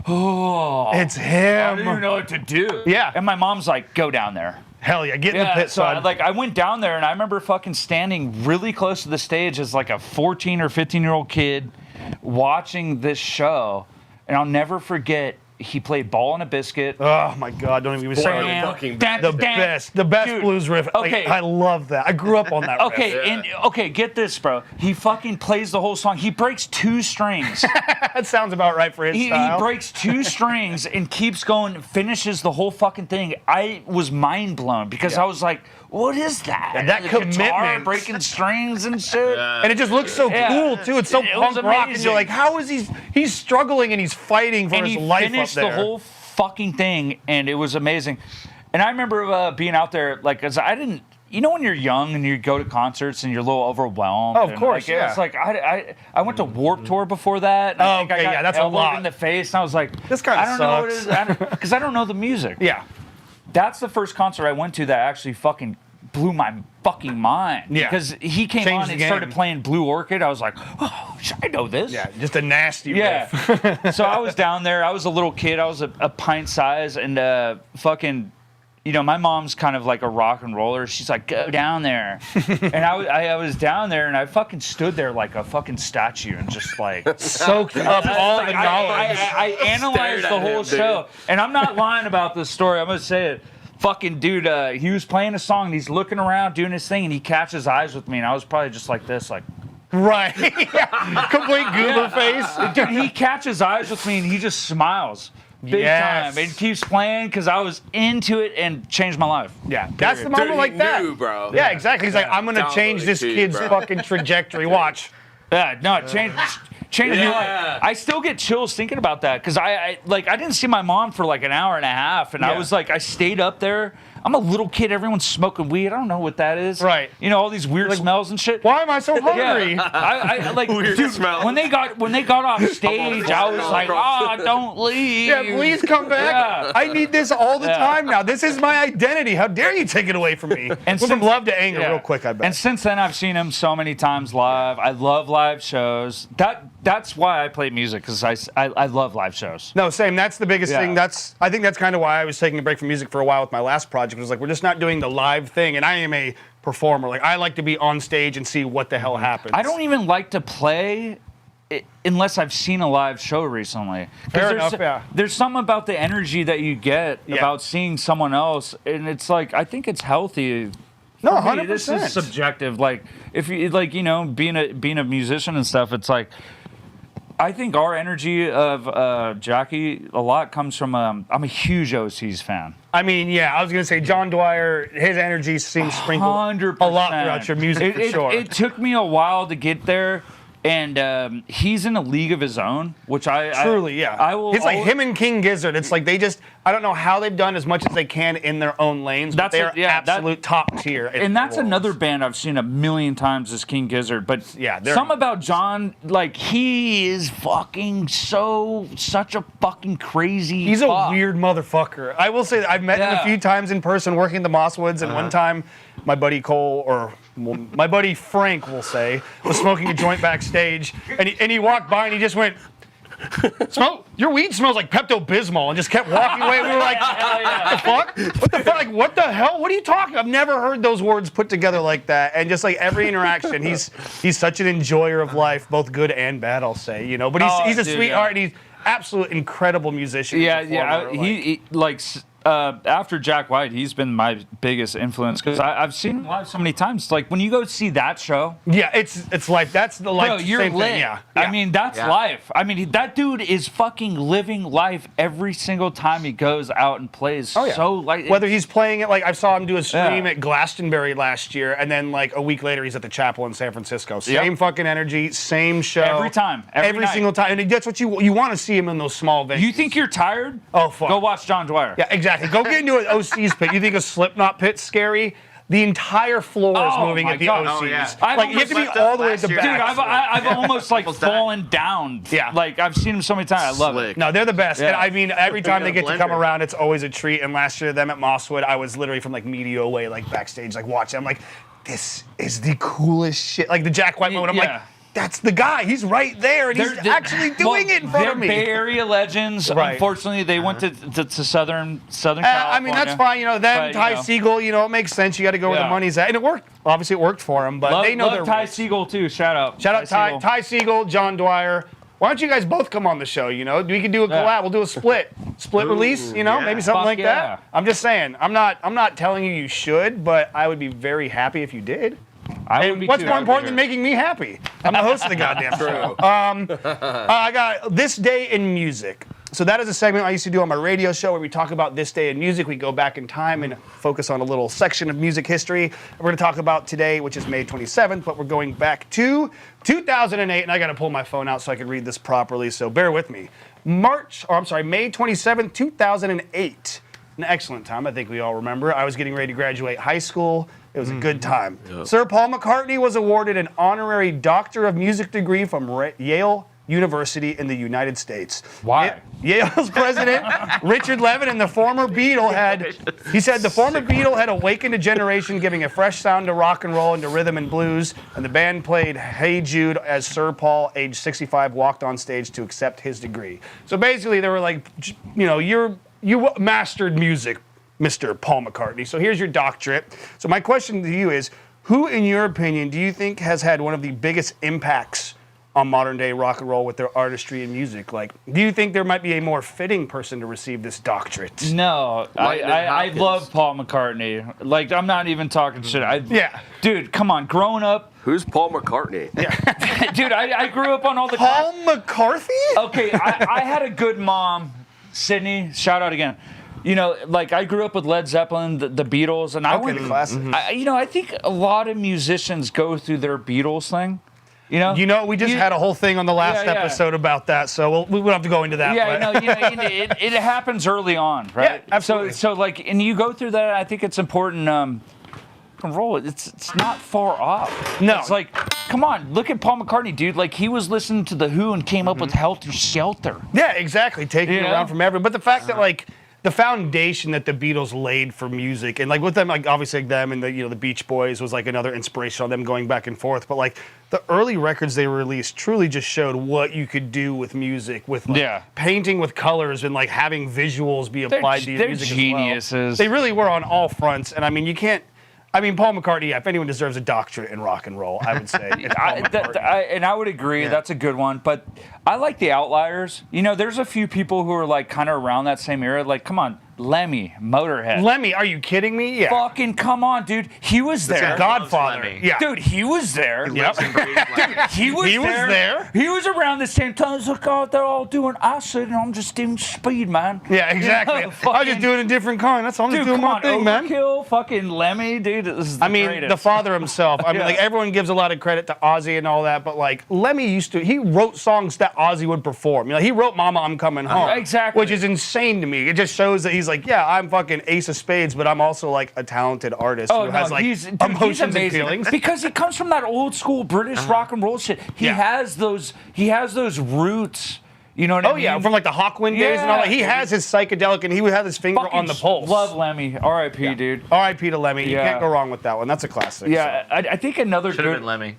oh, it's I him. didn't even know what to do. Yeah. And my mom's like, go down there. Hell yeah, get in the Yeah, pit, so son. I went down there, and I remember fucking standing really close to the stage as like a 14 or 15-year-old kid watching this show, and I'll never forget. He played Ball and a Biscuit. Oh my God! Don't even get me started. The best Dude, blues riff. okay. I love that. I grew up on that. Okay, get this, bro. He fucking plays the whole song. He breaks 2 strings. That sounds about right for his He style. breaks 2 strings and keeps going, finishes the whole fucking thing. I was mind blown because I was like, what is that? And that The guitar commitment. breaking strings and shit. And it just looks so cool too. It's so It was punk rock, and amazing. you're like, how is he's struggling and he's fighting for And his he life up finished there. the whole fucking thing, and it was amazing. And I remember being out there, like, 'cause I didn't. You know when you're young and you go to concerts and you're a little overwhelmed? Oh, of and, course, like, yeah. It's like I went to Warped Tour before that. And I think okay, I got yeah, that's a elbowed lot. in the face, and I was like, This kinda I don't know what it sucks. is, because I don't know the music. Yeah. That's the first concert I went to that actually fucking blew my fucking mind. Yeah. Because he came Changed on the and game. started playing Blue Orchid. I was like, oh, I know this. Yeah, just a nasty riff. Yeah. So I was down there. I was a little kid. I was a pint size, and fucking my mom's kind of like a rock and roller. She's like, go down there. And I was down there, and I fucking stood there like a fucking statue and just like soaked up all the knowledge. I analyzed the whole show. And I'm not lying about this story. I'm going to say it. Fucking dude, he was playing a song, and he's looking around doing his thing, and he catches eyes with me, and I was probably just like this, like. Right. Complete goober face. Dude, he catches eyes with me, and he just smiles. Big time. It keeps playing because I was into it and changed my life. Yeah, that's the moment Dude, like that. knew, bro. Yeah, exactly. He's like, I'm gonna Download change this it, kid's bro. fucking trajectory. Watch. Yeah, no, change my life. I still get chills thinking about that because I didn't see my mom for like an hour and a half, and I was like, I stayed up there. I'm a little kid. Everyone's smoking weed. I don't know what that is. Right. All these weird smells and shit. Why am I so hungry? Yeah. I like, Weird dude, smells. when they got off stage, I was like, don't leave. Yeah, please come back. Yeah. I need this all the time now. This is my identity. How dare you take it away from me? And from love to anger, real quick, I bet. And since then, I've seen him so many times live. I love live shows. That's why I play music, because I love live shows. No, same. That's the biggest thing. I think that's kind of why I was taking a break from music for a while with my last project. It was like, we're just not doing the live thing, and I am a performer. Like, I like to be on stage and see what the hell happens. I don't even like to play unless I've seen a live show recently. Fair enough, yeah. There's something about the energy that you get about seeing someone else, and it's like, I think it's healthy. No, For me, 100%. This is subjective. Like, if you being a musician and stuff, it's like, I think our energy of Jackie a lot comes from. I'm a huge OC's fan. I mean, yeah, I was gonna say John Dwyer. His energy seems sprinkled 100%. a lot throughout your music for sure. It took me a while to get there. And he's in a league of his own, which Truly, yeah. I will. It's like him and King Gizzard. It's like I don't know how they've done as much as they can in their own lanes, but they're absolute top tier. And that's another band I've seen a million times is King Gizzard. But yeah, something about John, like, he is fucking such a fucking crazy. He's a weird motherfucker. I will say that I've met him a few times in person working in the Mosswoods, and one time my buddy Cole, or my buddy Frank, we'll say, was smoking a joint backstage, and he walked by and he just went, your weed smells like Pepto-Bismol, and just kept walking away. We were like, what the fuck? What the fuck? Like, what the hell? What are you talking? I've never heard those words put together like that. And just like every interaction, he's such an enjoyer of life, both good and bad, I'll say, But he's a sweetheart, and he's absolute incredible musician. He after Jack White, he's been my biggest influence because I've seen him live so many times. Like, when you go see that show, it's life. That's the life. Bro, you're same lit. thing. Yeah. I mean, that's life. I mean, that dude is fucking living life every single time he goes out and plays. Oh, yeah. So like, whether he's playing it, like I saw him do a stream at Glastonbury last year, and then like a week later he's at the Chapel in San Francisco. Same fucking energy, same show every time, every single time, and that's what you want to see him in those small venues. You think you're tired? Oh fuck! Go watch John Dwyer. Yeah, exactly. Go get into an OC's pit. You think a Slipknot pit's scary? The entire floor is moving at the OC's. Oh, yeah. Like, you have to be all the way at the back. Dude, I've almost like fallen down. Yeah. Like, I've seen them so many times. I love it. No, they're the best. Yeah. And I mean, every time they get to come around, it's always a treat. And last year, them at Mosswood, I was literally from like media away, like backstage, like watching. I'm like, this is the coolest shit. Like the Jack White moment. I'm like, that's the guy. He's right there, and he's actually doing it in front of me. They're Bay Area legends. Right. Unfortunately, they went to Southern California. I mean, that's fine. Them, Ty Segall, it makes sense. You got to go where the money's at. And it worked. Obviously, it worked for him, but they know love Ty Segall, too. Shout out Ty Segall, John Dwyer. Why don't you guys both come on the show, We can do a collab. We'll do a split release, maybe something like that. I'm just saying. I'm not telling you should, but I would be very happy if you did. What's more important than making me happy? I'm the host of the goddamn show. I got This Day in Music. So that is a segment I used to do on my radio show where we talk about this day in music. We go back in time and focus on a little section of music history. We're going to talk about today, which is May 27th, but we're going back to 2008, and I got to pull my phone out so I can read this properly, so bear with me. May 27th, 2008. An excellent time, I think we all remember. I was getting ready to graduate high school. It was a good time. Yep. Sir Paul McCartney was awarded an honorary Doctor of Music degree from Yale University in the United States. Why? Yale's president, Richard Levin, and the former Beatle the former Beatle had awakened a generation, giving a fresh sound to rock and roll and to rhythm and blues, and the band played Hey Jude as Sir Paul, age 65, walked on stage to accept his degree. So basically, they were like, you mastered music. Mr. Paul McCartney. So here's your doctorate. So my question to you is, who, in your opinion, do you think has had one of the biggest impacts on modern day rock and roll with their artistry and music? Like, do you think there might be a more fitting person to receive this doctorate? No, I love Paul McCartney. Like, I'm not even talking shit. Dude, come on, growing up. Who's Paul McCartney? Yeah. Dude, I grew up on all the Paul McCarthy? Okay, I had a good mom, Sydney. Shout out again. You know, like I grew up with Led Zeppelin, the Beatles, and I went. Classic. I think a lot of musicians go through their Beatles thing. You know, we just had a whole thing on the last episode about that, so we won't have to go into that. Yeah, it happens early on, right? Yeah, absolutely. So like, and you go through that. I think it's important. Roll it. It's not far off. No, it's like, come on, look at Paul McCartney, dude. Like he was listening to the Who and came up with Helter Skelter. Yeah, exactly. Taking it around from everyone, but the fact that like. The foundation that the Beatles laid for music, and like with them, like obviously them and the Beach Boys was like another inspiration on them going back and forth. But like the early records they released truly just showed what you could do with music, with like painting with colors and like having visuals be applied to your music. They're geniuses. As well. They really were on all fronts, and I mean you can't. I mean, Paul McCartney, if anyone deserves a doctorate in rock and roll, I would say it's Paul McCartney. And I would agree, that's a good one. But I like the outliers. You know, there's a few people who are like kind of around that same era. Like, come on, Lemmy, Motorhead. Lemmy, are you kidding me? Yeah. Fucking come on, dude. He was there. Godfather. Yeah. Dude, he was there. Yep. Dude, he was there. He was around the same time. It's like, oh, they're all doing acid, and I'm just doing speed, man. Yeah, exactly. You know, I'm just doing a different kind. That's all I'm just doing my thing, man. Overkill, fucking Lemmy, dude. This is the greatest. The father himself. I mean, like everyone gives a lot of credit to Ozzy and all that, but like Lemmy he wrote songs that Ozzy would perform. You know, he wrote "Mama, I'm Coming Home," exactly, which is insane to me. It just shows that he's like, yeah, I'm fucking ace of spades, but I'm also like a talented artist who has like emotions and feelings. Because he comes from that old school British rock and roll shit. He has those roots. You know what I mean? Yeah, from like the Hawkwind days and all that. He has his psychedelic, and he would have his finger on the pulse. Love Lemmy. R.I.P. dude. R.I.P. to Lemmy. You can't go wrong with that one. That's a classic. Yeah, so. I think another should have been Lemmy.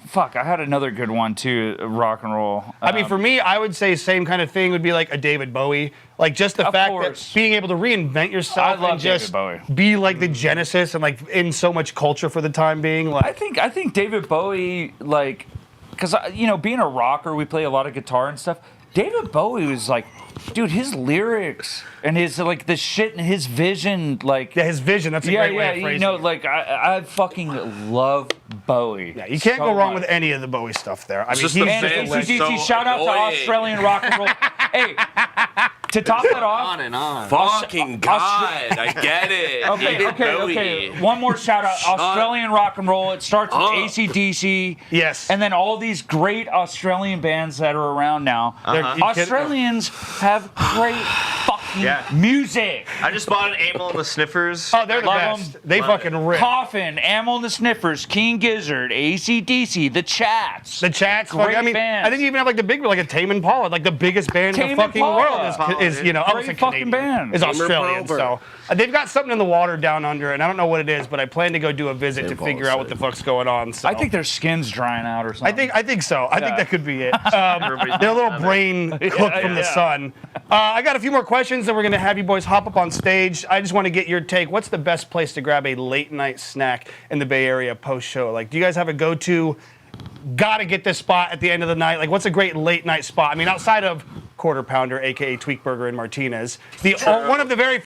Fuck, I had another good one too, rock and roll. I mean, for me, I would say same kind of thing would be like a David Bowie. Like just the fact that being able to reinvent yourself and just be like the genesis and like in so much culture for the time being. Like I think David Bowie, like, because being a rocker, we play a lot of guitar and stuff. David Bowie was like, dude, his lyrics and his like the shit and his vision, like his vision. That's a great way of phrasing it. Like I fucking love Bowie. Yeah, you can't go wrong with any of the Bowie stuff there. I mean, he's AC/DC. Shout out to Australian rock and roll. Hey, to top that off, on and on. Fucking God, I get it. Okay. One more shout out. Australian rock and roll. It starts with AC/DC. Yes. And then all these great Australian bands that are around now. Australians have great fucking music. I just bought an Amyl and the Sniffers. Oh, they're the best. They fucking rip. Coffin, Amyl and the Sniffers, King Gizzard, AC/DC, The Chats. The Chats. Great I mean, bands. I think you even have like the big, like a Tame Impala, like the biggest band in the fucking world is great fucking band. Is Australian. So they've got something in the water down under, and I don't know what it is, but I plan to go do a visit to figure out what the fuck's going on. So. I think their skin's drying out or something. I think so. I think that could be it. Their little brain cooked from the sun. I got a few more questions, and we're gonna have you boys hop up on stage. I just want to get your take. What's the best place to grab a late night snack in the Bay Area post show? Like, do you guys have a go-to? Gotta get this spot at the end of the night. Like, what's a great late night spot? I mean, outside of Quarter Pounder, aka Tweak Burger in Martinez, one of the very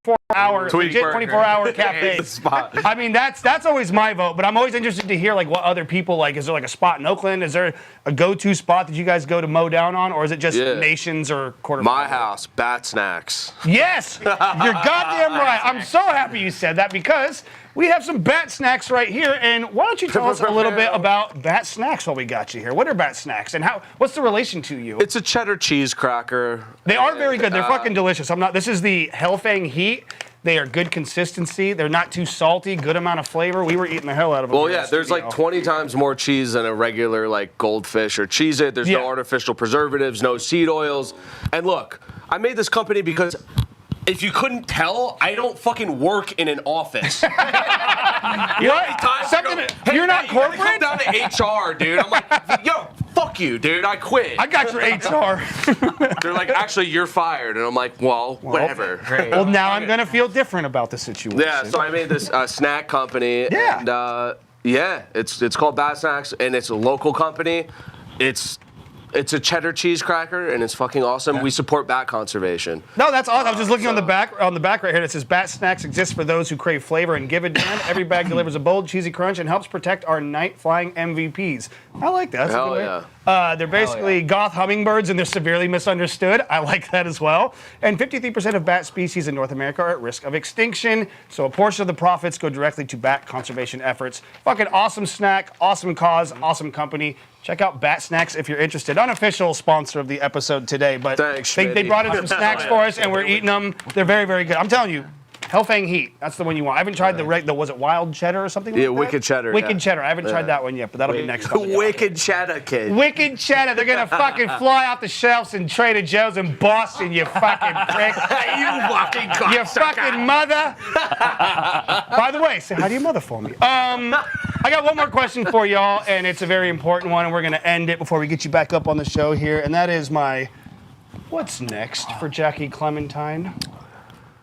24-hour cafe spot. I mean, that's always my vote, but I'm always interested to hear like what other people like. Is there like a spot in Oakland? Is there a go-to spot that you guys go to mow down on, or is it just Nations or Quarter Pounder? My house, Bat Snacks. Yes, you're goddamn right. I'm so happy you said that because we have some Bat Snacks right here, and why don't you tell us a little bit about Bat Snacks while we got you here? What are Bat Snacks, and what's the relation to you? It's a cheddar cheese cracker. They are very good. They're fucking delicious. This is the Hellfang Heat. They are good consistency. They're not too salty. Good amount of flavor. We were eating the hell out of them. Well, yeah, there's like 20 times more cheese than a regular like Goldfish or Cheez-It. There's no artificial preservatives, no seed oils. And look, I made this company because if you couldn't tell, I don't fucking work in an office. You're not corporate? Come down to HR, dude. I'm like, yo, fuck you, dude. I quit. I got your HR. They're like, actually, you're fired. And I'm like, well, whatever. Well, now I'm going to feel different about the situation. Yeah, so I made this snack company. Yeah. And it's called Bat Snacks, and it's a local company. It's a cheddar cheese cracker, and it's fucking awesome. We support bat conservation. No, that's awesome. I was just looking on the back right here. It says Bat Snacks exists for those who crave flavor and give a damn. Every bag delivers a bold, cheesy crunch and helps protect our night flying MVPs. I like that. That's Hell a good yeah. way. They're basically goth hummingbirds, and they're severely misunderstood. I like that as well. And 53% of bat species in North America are at risk of extinction, so a portion of the profits go directly to bat conservation efforts. Fucking awesome snack, awesome cause, awesome company. Check out Bat Snacks if you're interested. Unofficial sponsor of the episode today, but Thanks, they brought in some snacks for us, and we're eating them. They're very, very good. I'm telling you, Hellfang Heat. That's the one you want. I haven't tried the was it Wild Cheddar or something like that? Wicked Cheddar. Wicked Cheddar. I haven't tried that one yet, but that'll be next time. Wicked Cheddar, kid. Wicked Cheddar. They're going to fucking fly off the shelves in Trader Joe's in Boston, you fucking prick. You fucking cocksucker. You fucking mother. By the way, say hi to your mother for me. I got one more question for y'all, and it's a very important one, and we're going to end it before we get you back up on the show here, and that is my what's next for Jackie Clementine?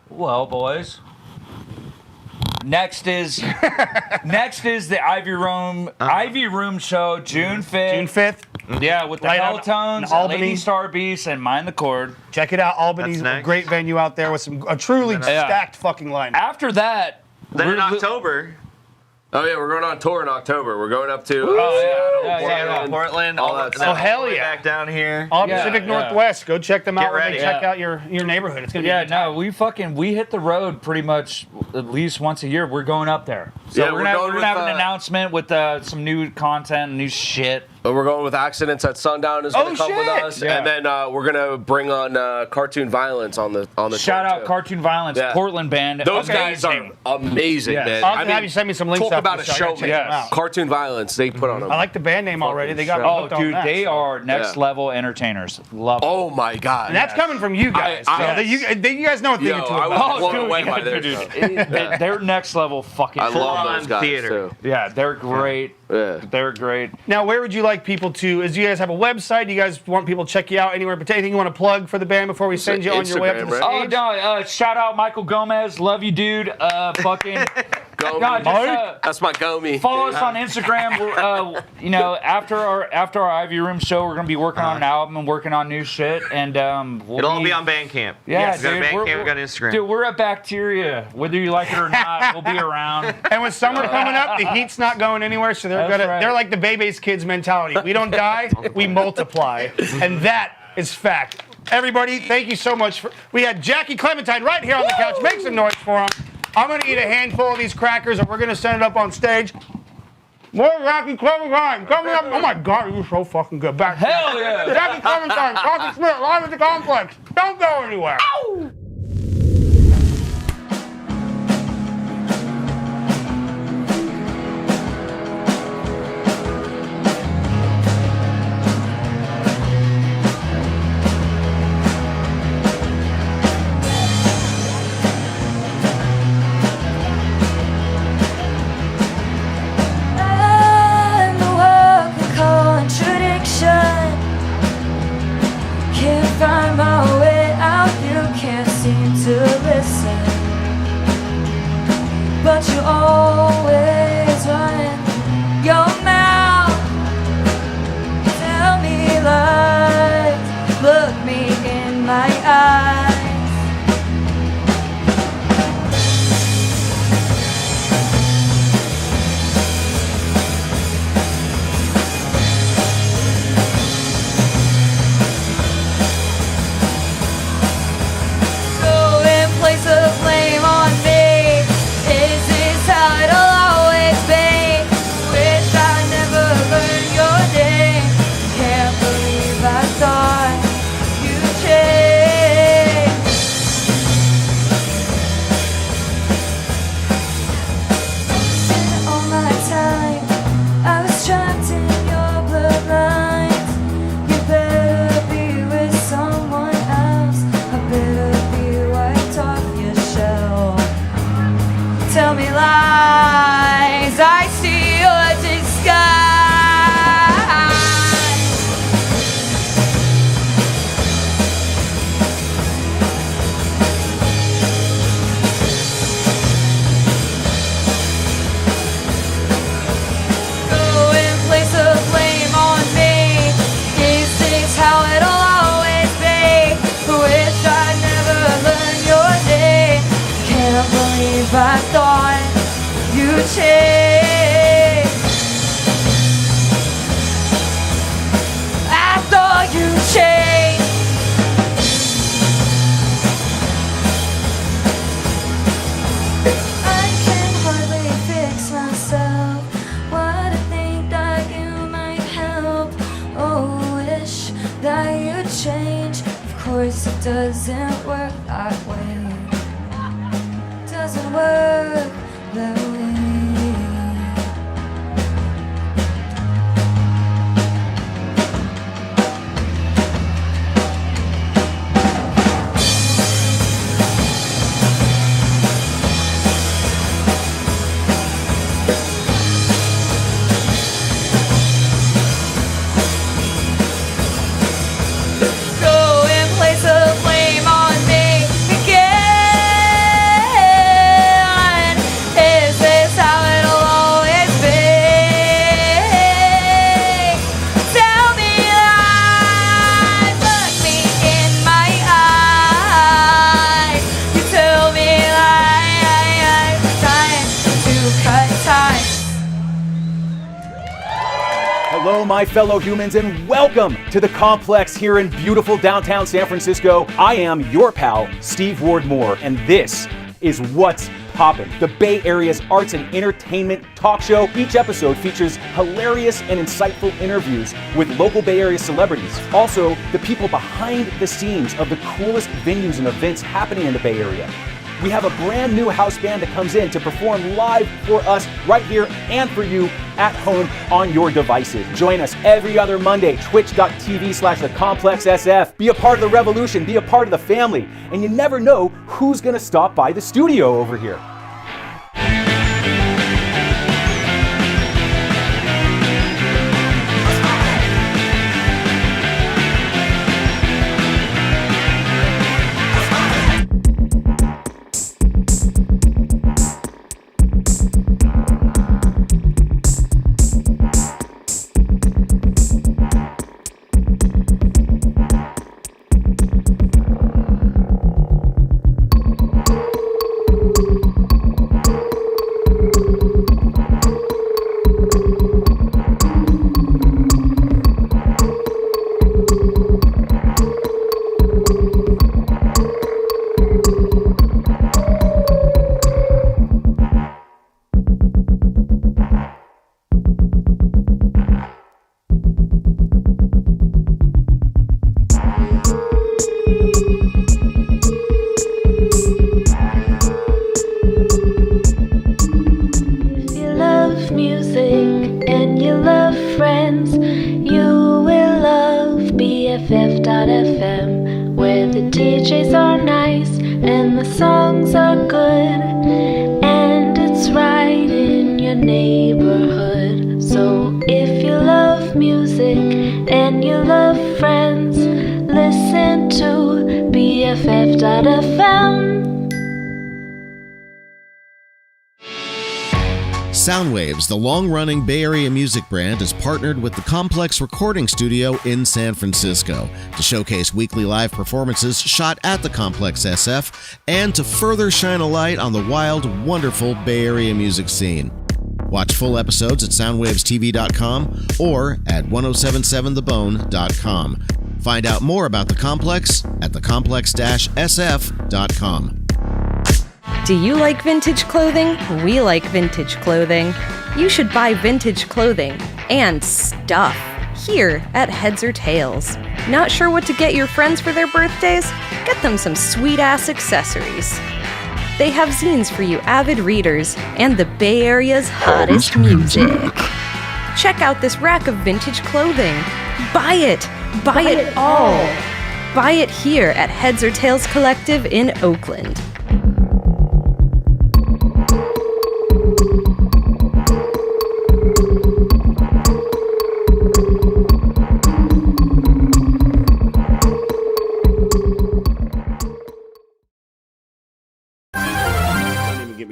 Well, boys. Next is the Ivy Room show, June 5th. June 5th. Yeah, with the Right out Helltones, in Albany. Lady Star Beast, and Mind the Chord. Check it out. Albany's That's a next. great venue out there with a truly stacked fucking lineup. After that, Then in October. Oh, yeah, we're going on tour in October. We're going up to Portland, all that then stuff. Oh, hell all the way yeah. back down here. All Yeah, Pacific yeah. Northwest. Go check them out when ready. they check out your neighborhood. It's gonna be yeah, a good time. no, we hit the road pretty much at least once a year. We're going up there. So Yeah, we're we're gonna, going we're with, gonna have an announcement with some new content, new shit. We're going with Accidents at Sundown is going to come with shit. us, Yeah. and then we're going to bring on Cartoon Violence on the Shout tour, out too. Cartoon Violence, Yeah. Portland band. Those guys are Amazing. amazing, Yes. man. I'll have you send me some links Talk after about the a show. I show, gotta check man. them out. Cartoon Violence, they put on them. I like the band name already. They got me Oh, hooked on dude, that, they so. are next level entertainers. Love it. Oh my God. And that's coming from you guys. You guys know a thing or two I about was it. blown away by their dude, stuff. they're next level fucking. I love full-on those guys theater. too. Yeah, they're great. Yeah. They're great. Now, where would you like people to? Do you guys have a website? Do you guys want people to check you out anywhere? But anything you want to plug for the band before we send you on your way up to the Instagram, stage? right? Oh no! Shout out Michael Gomez. Love you, dude. Fucking. Gomi. No, just, That's my Gomi. follow us on Instagram. We're, after our Ivy Room show, we're gonna be working on an album and working on new shit. And It'll all be on Bandcamp. Yeah, We got dude. Bandcamp, we got Instagram. Dude, we're a bacteria. Whether you like it or not, we'll be around. And with summer coming up, the heat's not going anywhere, so That's right. they're like the Bebe's Kids mentality. We don't die, we multiply. And that is fact. Everybody, thank you so much. We had Jackie Clementine right here on the couch. Make some noise for him. I'm going to eat a handful of these crackers, and we're going to send it up on stage. More Jackie Clementine coming up. Oh, my God, you're so fucking good. Back Hell yeah. Jackie Clementine, Dr. Schmidt, live at the complex. Don't go anywhere. Ow! I'm a walking contradiction. Can't find my way out, you can't seem to listen. But you always run your mouth. Tell me lies, look me in my eyes. So in place of blame on me, is this how it changed. I thought you changed. I can hardly fix myself. What I think that you might help. Oh, wish that you change. Of course it doesn't work that way. Doesn't work that way. Go and place the blame on me again. Is this how it'll always be? Tell me lies, look me in my eyes. You tell me lies, time to cut ties. Hello, my fellow humans, and welcome to the Complex here in beautiful downtown San Francisco. I am your pal, Steve Ward Moore, and this is What's Poppin', the Bay Area's arts and entertainment talk show. Each episode features hilarious and insightful interviews with local Bay Area celebrities. Also, the people behind the scenes of the coolest venues and events happening in the Bay Area. We have a brand new house band that comes in to perform live for us right here and for you at home on your devices. Join us every other Monday, twitch.tv/thecomplexsf. Be a part of the revolution, be a part of the family, and you never know who's gonna stop by the studio over here. If you love music and you love friends, you will love BFF.FM, where the DJs are nice and the songs are good, and it's right in your neighborhood. So if you love music and you love friends, listen to BFF.FM. Soundwaves, the long-running Bay Area music brand, is partnered with the Complex Recording Studio in San Francisco to showcase weekly live performances shot at the Complex SF and to further shine a light on the wild, wonderful Bay Area music scene. Watch full episodes at soundwavestv.com or at 1077thebone.com. Find out more about the Complex at thecomplex-sf.com. Do you like vintage clothing? We like vintage clothing. You should buy vintage clothing and stuff here at Heads or Tails. Not sure what to get your friends for their birthdays? Get them some sweet-ass accessories. They have zines for you avid readers and the Bay Area's hottest music. Check out this rack of vintage clothing. Buy it! Buy it all! Buy it here at Heads or Tails Collective in Oakland.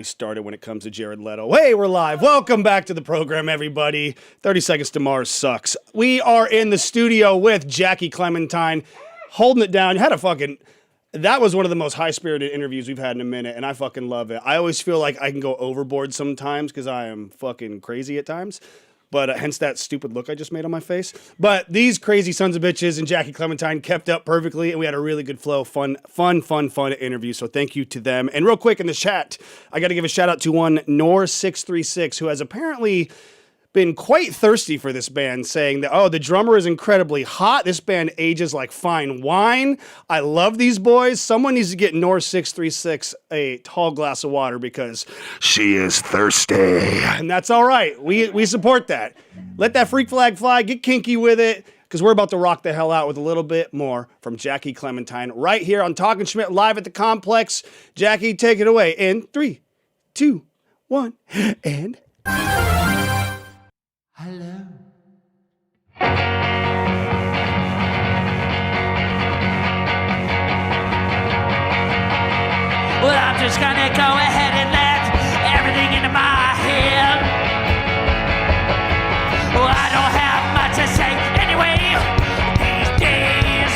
Started when it comes to Jared Leto. Hey, we're live. Welcome back to the program, everybody. 30 Seconds to Mars sucks. We are in the studio with Jackie Clementine, holding it down. Had a fucking That was one of the most high-spirited interviews we've had in a minute, and I fucking love it. I always feel like I can go overboard sometimes because I am fucking crazy at times. But hence that stupid look I just made on my face. But these crazy sons of bitches and Jackie Clementine kept up perfectly, and we had a really good flow, fun interview. So thank you to them. And real quick in the chat, I got to give a shout out to one Nor636 who has apparently been quite thirsty for this band, saying that, oh, the drummer is incredibly hot. This band ages like fine wine. I love these boys. Someone needs to get Nor636 a tall glass of water because she is thirsty. And that's all right. We support that. Let that freak flag fly. Get kinky with it because we're about to rock the hell out with a little bit more from Jackie Clementine right here on Talking Schmidt live at the Complex. Jackie, take it away in 3, 2, 1, and... Hello. Well, I'm just gonna go ahead and let everything into my head. Well, I don't have much to say anyway these days.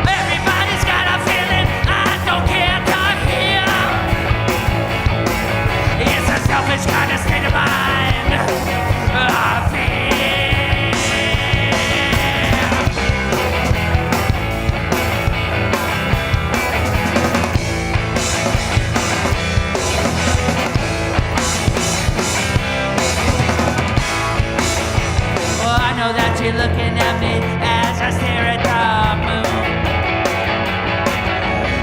Everybody's got a feeling I don't care to hear. It's a selfish kind of state of mind. That you're looking at me as I stare at the moon.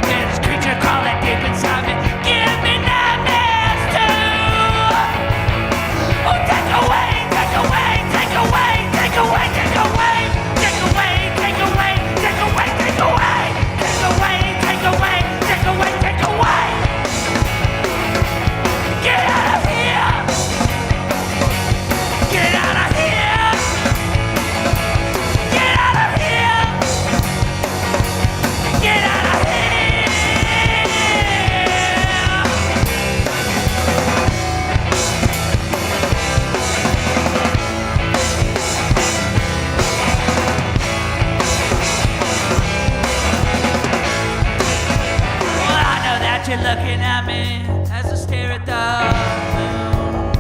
This creature crawling deep inside me, give me nightmares too. Oh, take away, take away, take away, take away, take away, take away, take away, take away, take away, take away, take away, take away, take away. Get out of here. Get out of here. You're looking at me as I stare at the moon.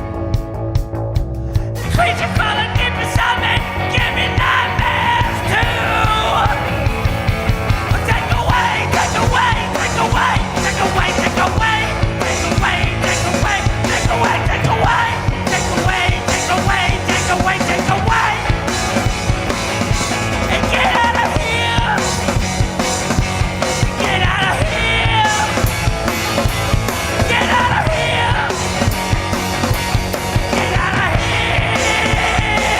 The creature crawling deep inside me, give me nightmares too. Take away, take away, take away, take away, take away, take away, take away, take away, take away, take away, take away, take away, take away, and get out of here. Get out of here. Get out of here! Get out of here!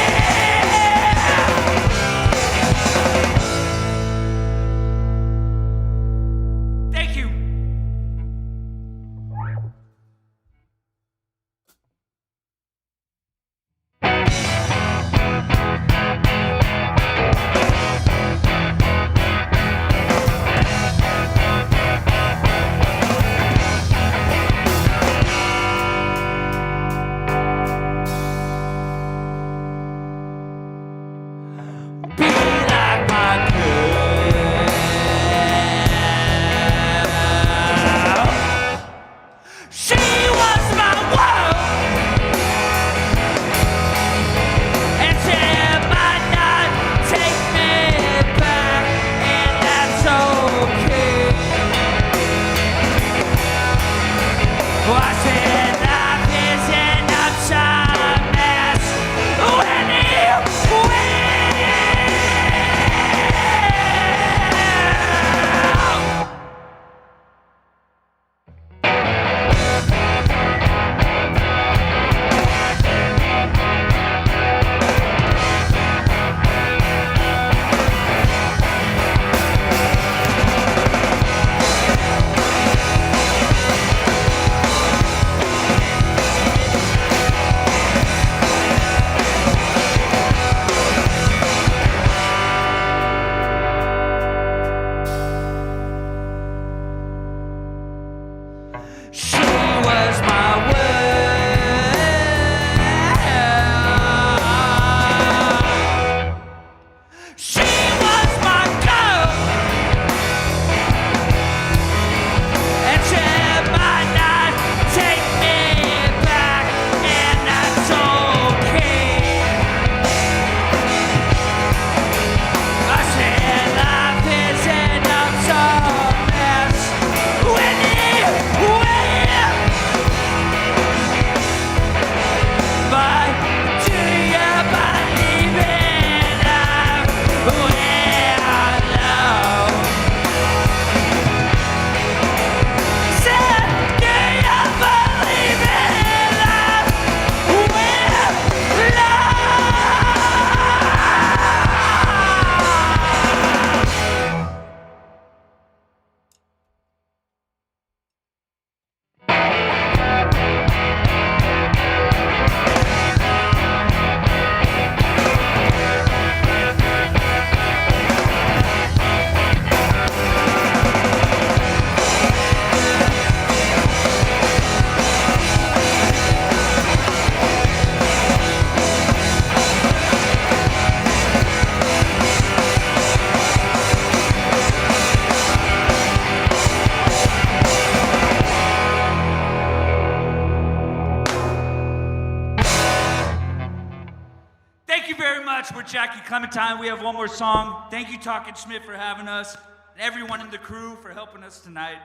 much. We're Jackie Clementine. We have one more song. Thank you, Talkin' Schmidt, for having us, and everyone in the crew for helping us tonight.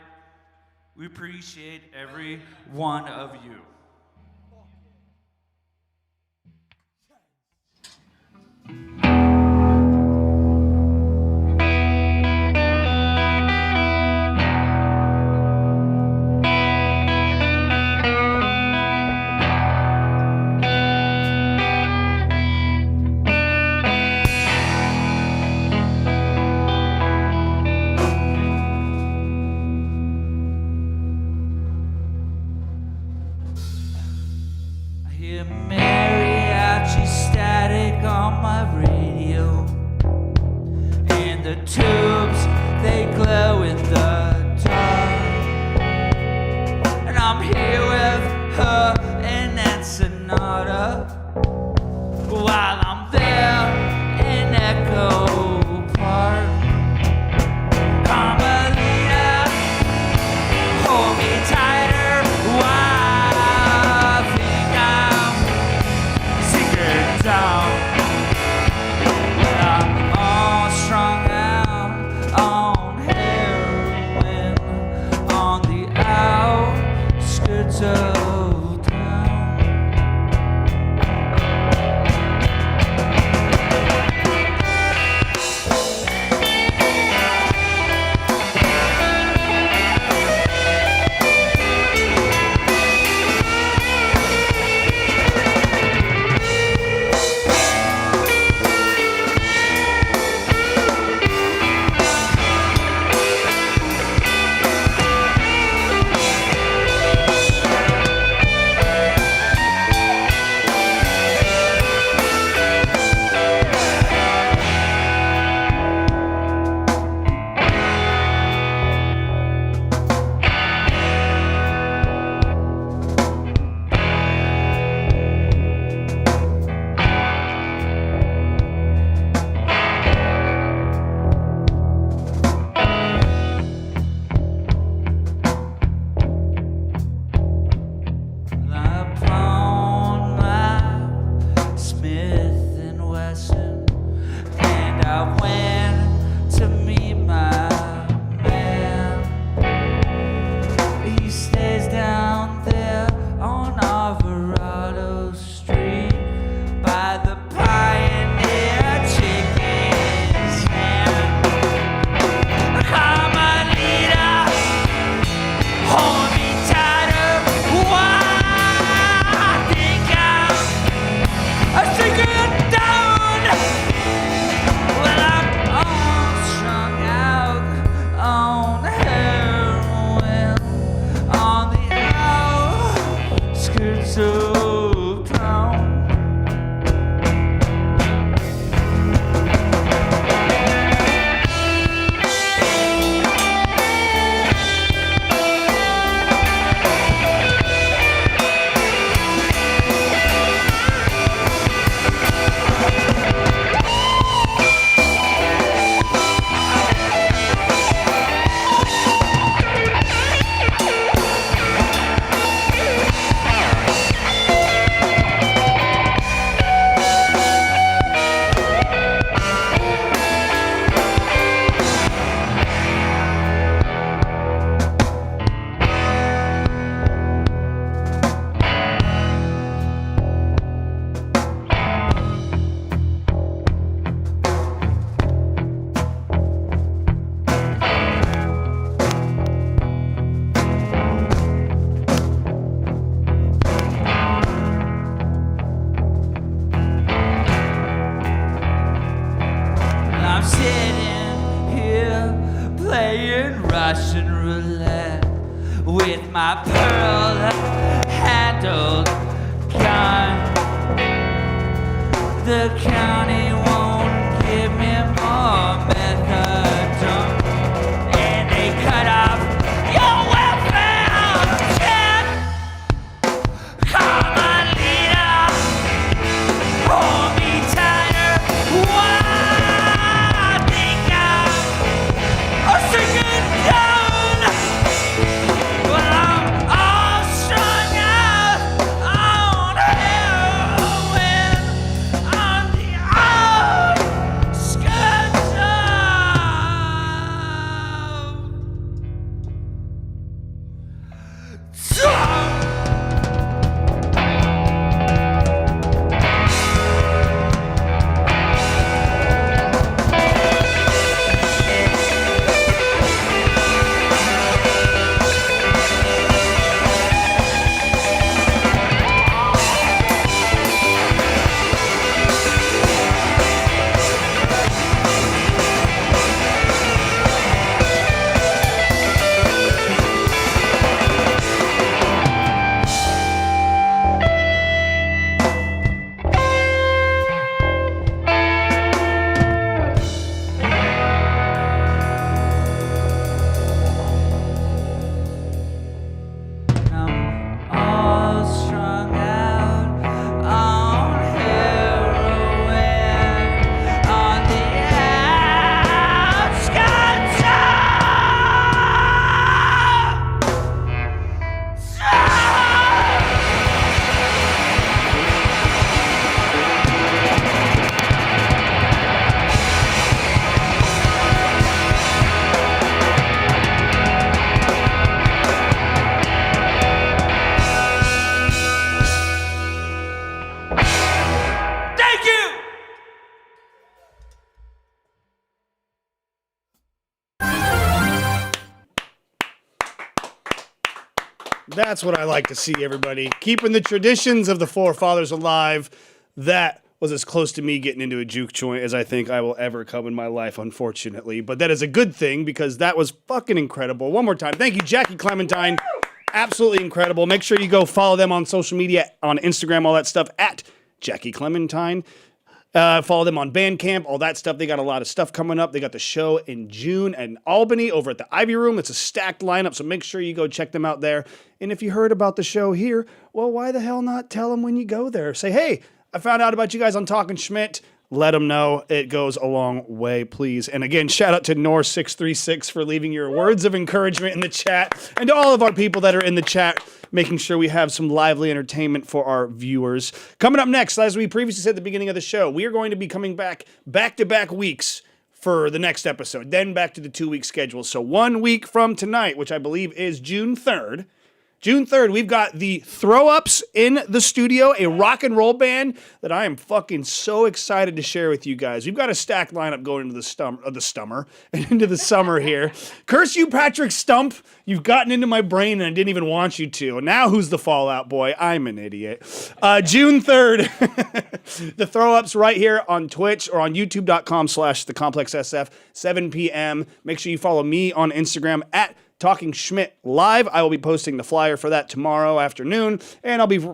We appreciate every one of you. my pearl-handled gun. The county won't give me more methadone, and they cut off your welfare check. Come on, leader, hold me tighter. Why I think I'm sinking down. Well, I'm all strung out on heroin, on the That's what I like to see, everybody. Keeping the traditions of the forefathers alive. That was as close to me getting into a juke joint as I think I will ever come in my life, unfortunately. But that is a good thing because that was fucking incredible. One more time. Thank you, Jackie Clementine. Absolutely incredible. Make sure you go follow them on social media, on Instagram, all that stuff, at Jackie Clementine. Follow them on Bandcamp, all that stuff. They got a lot of stuff coming up. They got the show in June in Albany over at the Ivy Room. It's a stacked lineup, so make sure you go check them out there. And if you heard about the show here, well, why the hell not tell them when you go there? Say, hey, I found out about you guys on Talking Schmidt. Let them know. It goes a long way, please. And again, shout out to Norse636 for leaving your words of encouragement in the chat, and to all of our people that are in the chat, making sure we have some lively entertainment for our viewers. Coming up next, as we previously said at the beginning of the show, we are going to be coming back-to-back weeks for the next episode, then back to the 2-week schedule. So 1 week from tonight, which I believe is June 3rd, we've got the Throw Ups in the studio, a rock and roll band that I am fucking so excited to share with you guys. We've got a stacked lineup going into into the summer here. Curse you, Patrick Stump. You've gotten into my brain and I didn't even want you to. Now who's the Fallout Boy? I'm an idiot. June 3rd, the Throw Ups right here on Twitch or on youtube.com/thecomplexsf, 7 p.m. Make sure you follow me on Instagram at Talking Schmidt Live. I will be posting the flyer for that tomorrow afternoon, and I'll be,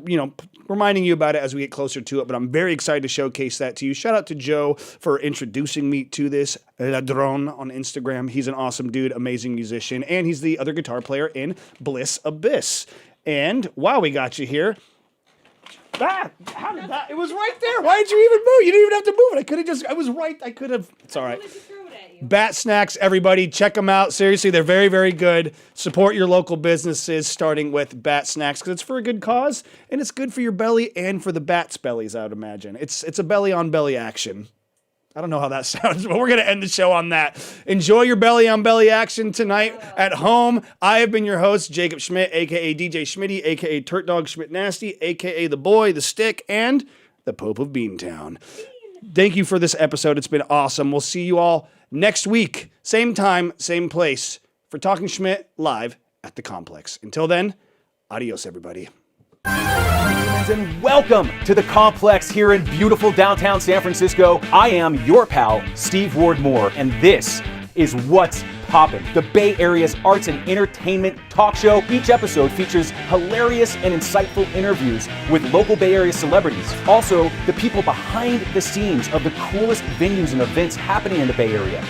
reminding you about it as we get closer to it, but I'm very excited to showcase that to you. Shout out to Joe for introducing me to this Ladron on Instagram. He's an awesome dude, amazing musician, and he's the other guitar player in Bliss Abyss. And while we got you here, how did that? It was right there. Why did you even move? You didn't even have to move it. I was right. I could have. It's all right. Bat Snacks, everybody, check them out. Seriously, they're very, very good. Support your local businesses, starting with Bat Snacks, because it's for a good cause, and it's good for your belly and for the bats' bellies, I would imagine. It's a belly-on-belly action. I don't know how that sounds, but we're going to end the show on that. Enjoy your belly-on-belly action tonight at home. I have been your host, Jacob Schmidt, a.k.a. DJ Schmitty, a.k.a. Turt Dog Schmidt Nasty, a.k.a. The Boy, The Stick, and the Pope of Beantown. Thank you for this episode. It's been awesome. We'll see you all next week, same time, same place, for Talking Schmidt live at the Complex. Until then, adios, everybody. And welcome to the Complex here in beautiful downtown San Francisco. I am your pal, Steve Ward Moore, and this is What's Poppin', the Bay Area's arts and entertainment talk show. Each episode features hilarious and insightful interviews with local Bay Area celebrities. Also, the people behind the scenes of the coolest venues and events happening in the Bay Area.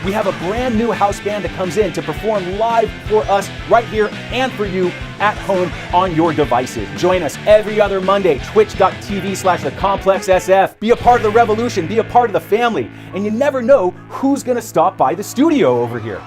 We have a brand new house band that comes in to perform live for us right here and for you at home on your devices. Join us every other Monday, twitch.tv/thecomplexsf. Be a part of the revolution, be a part of the family, and you never know who's gonna stop by the studio over here.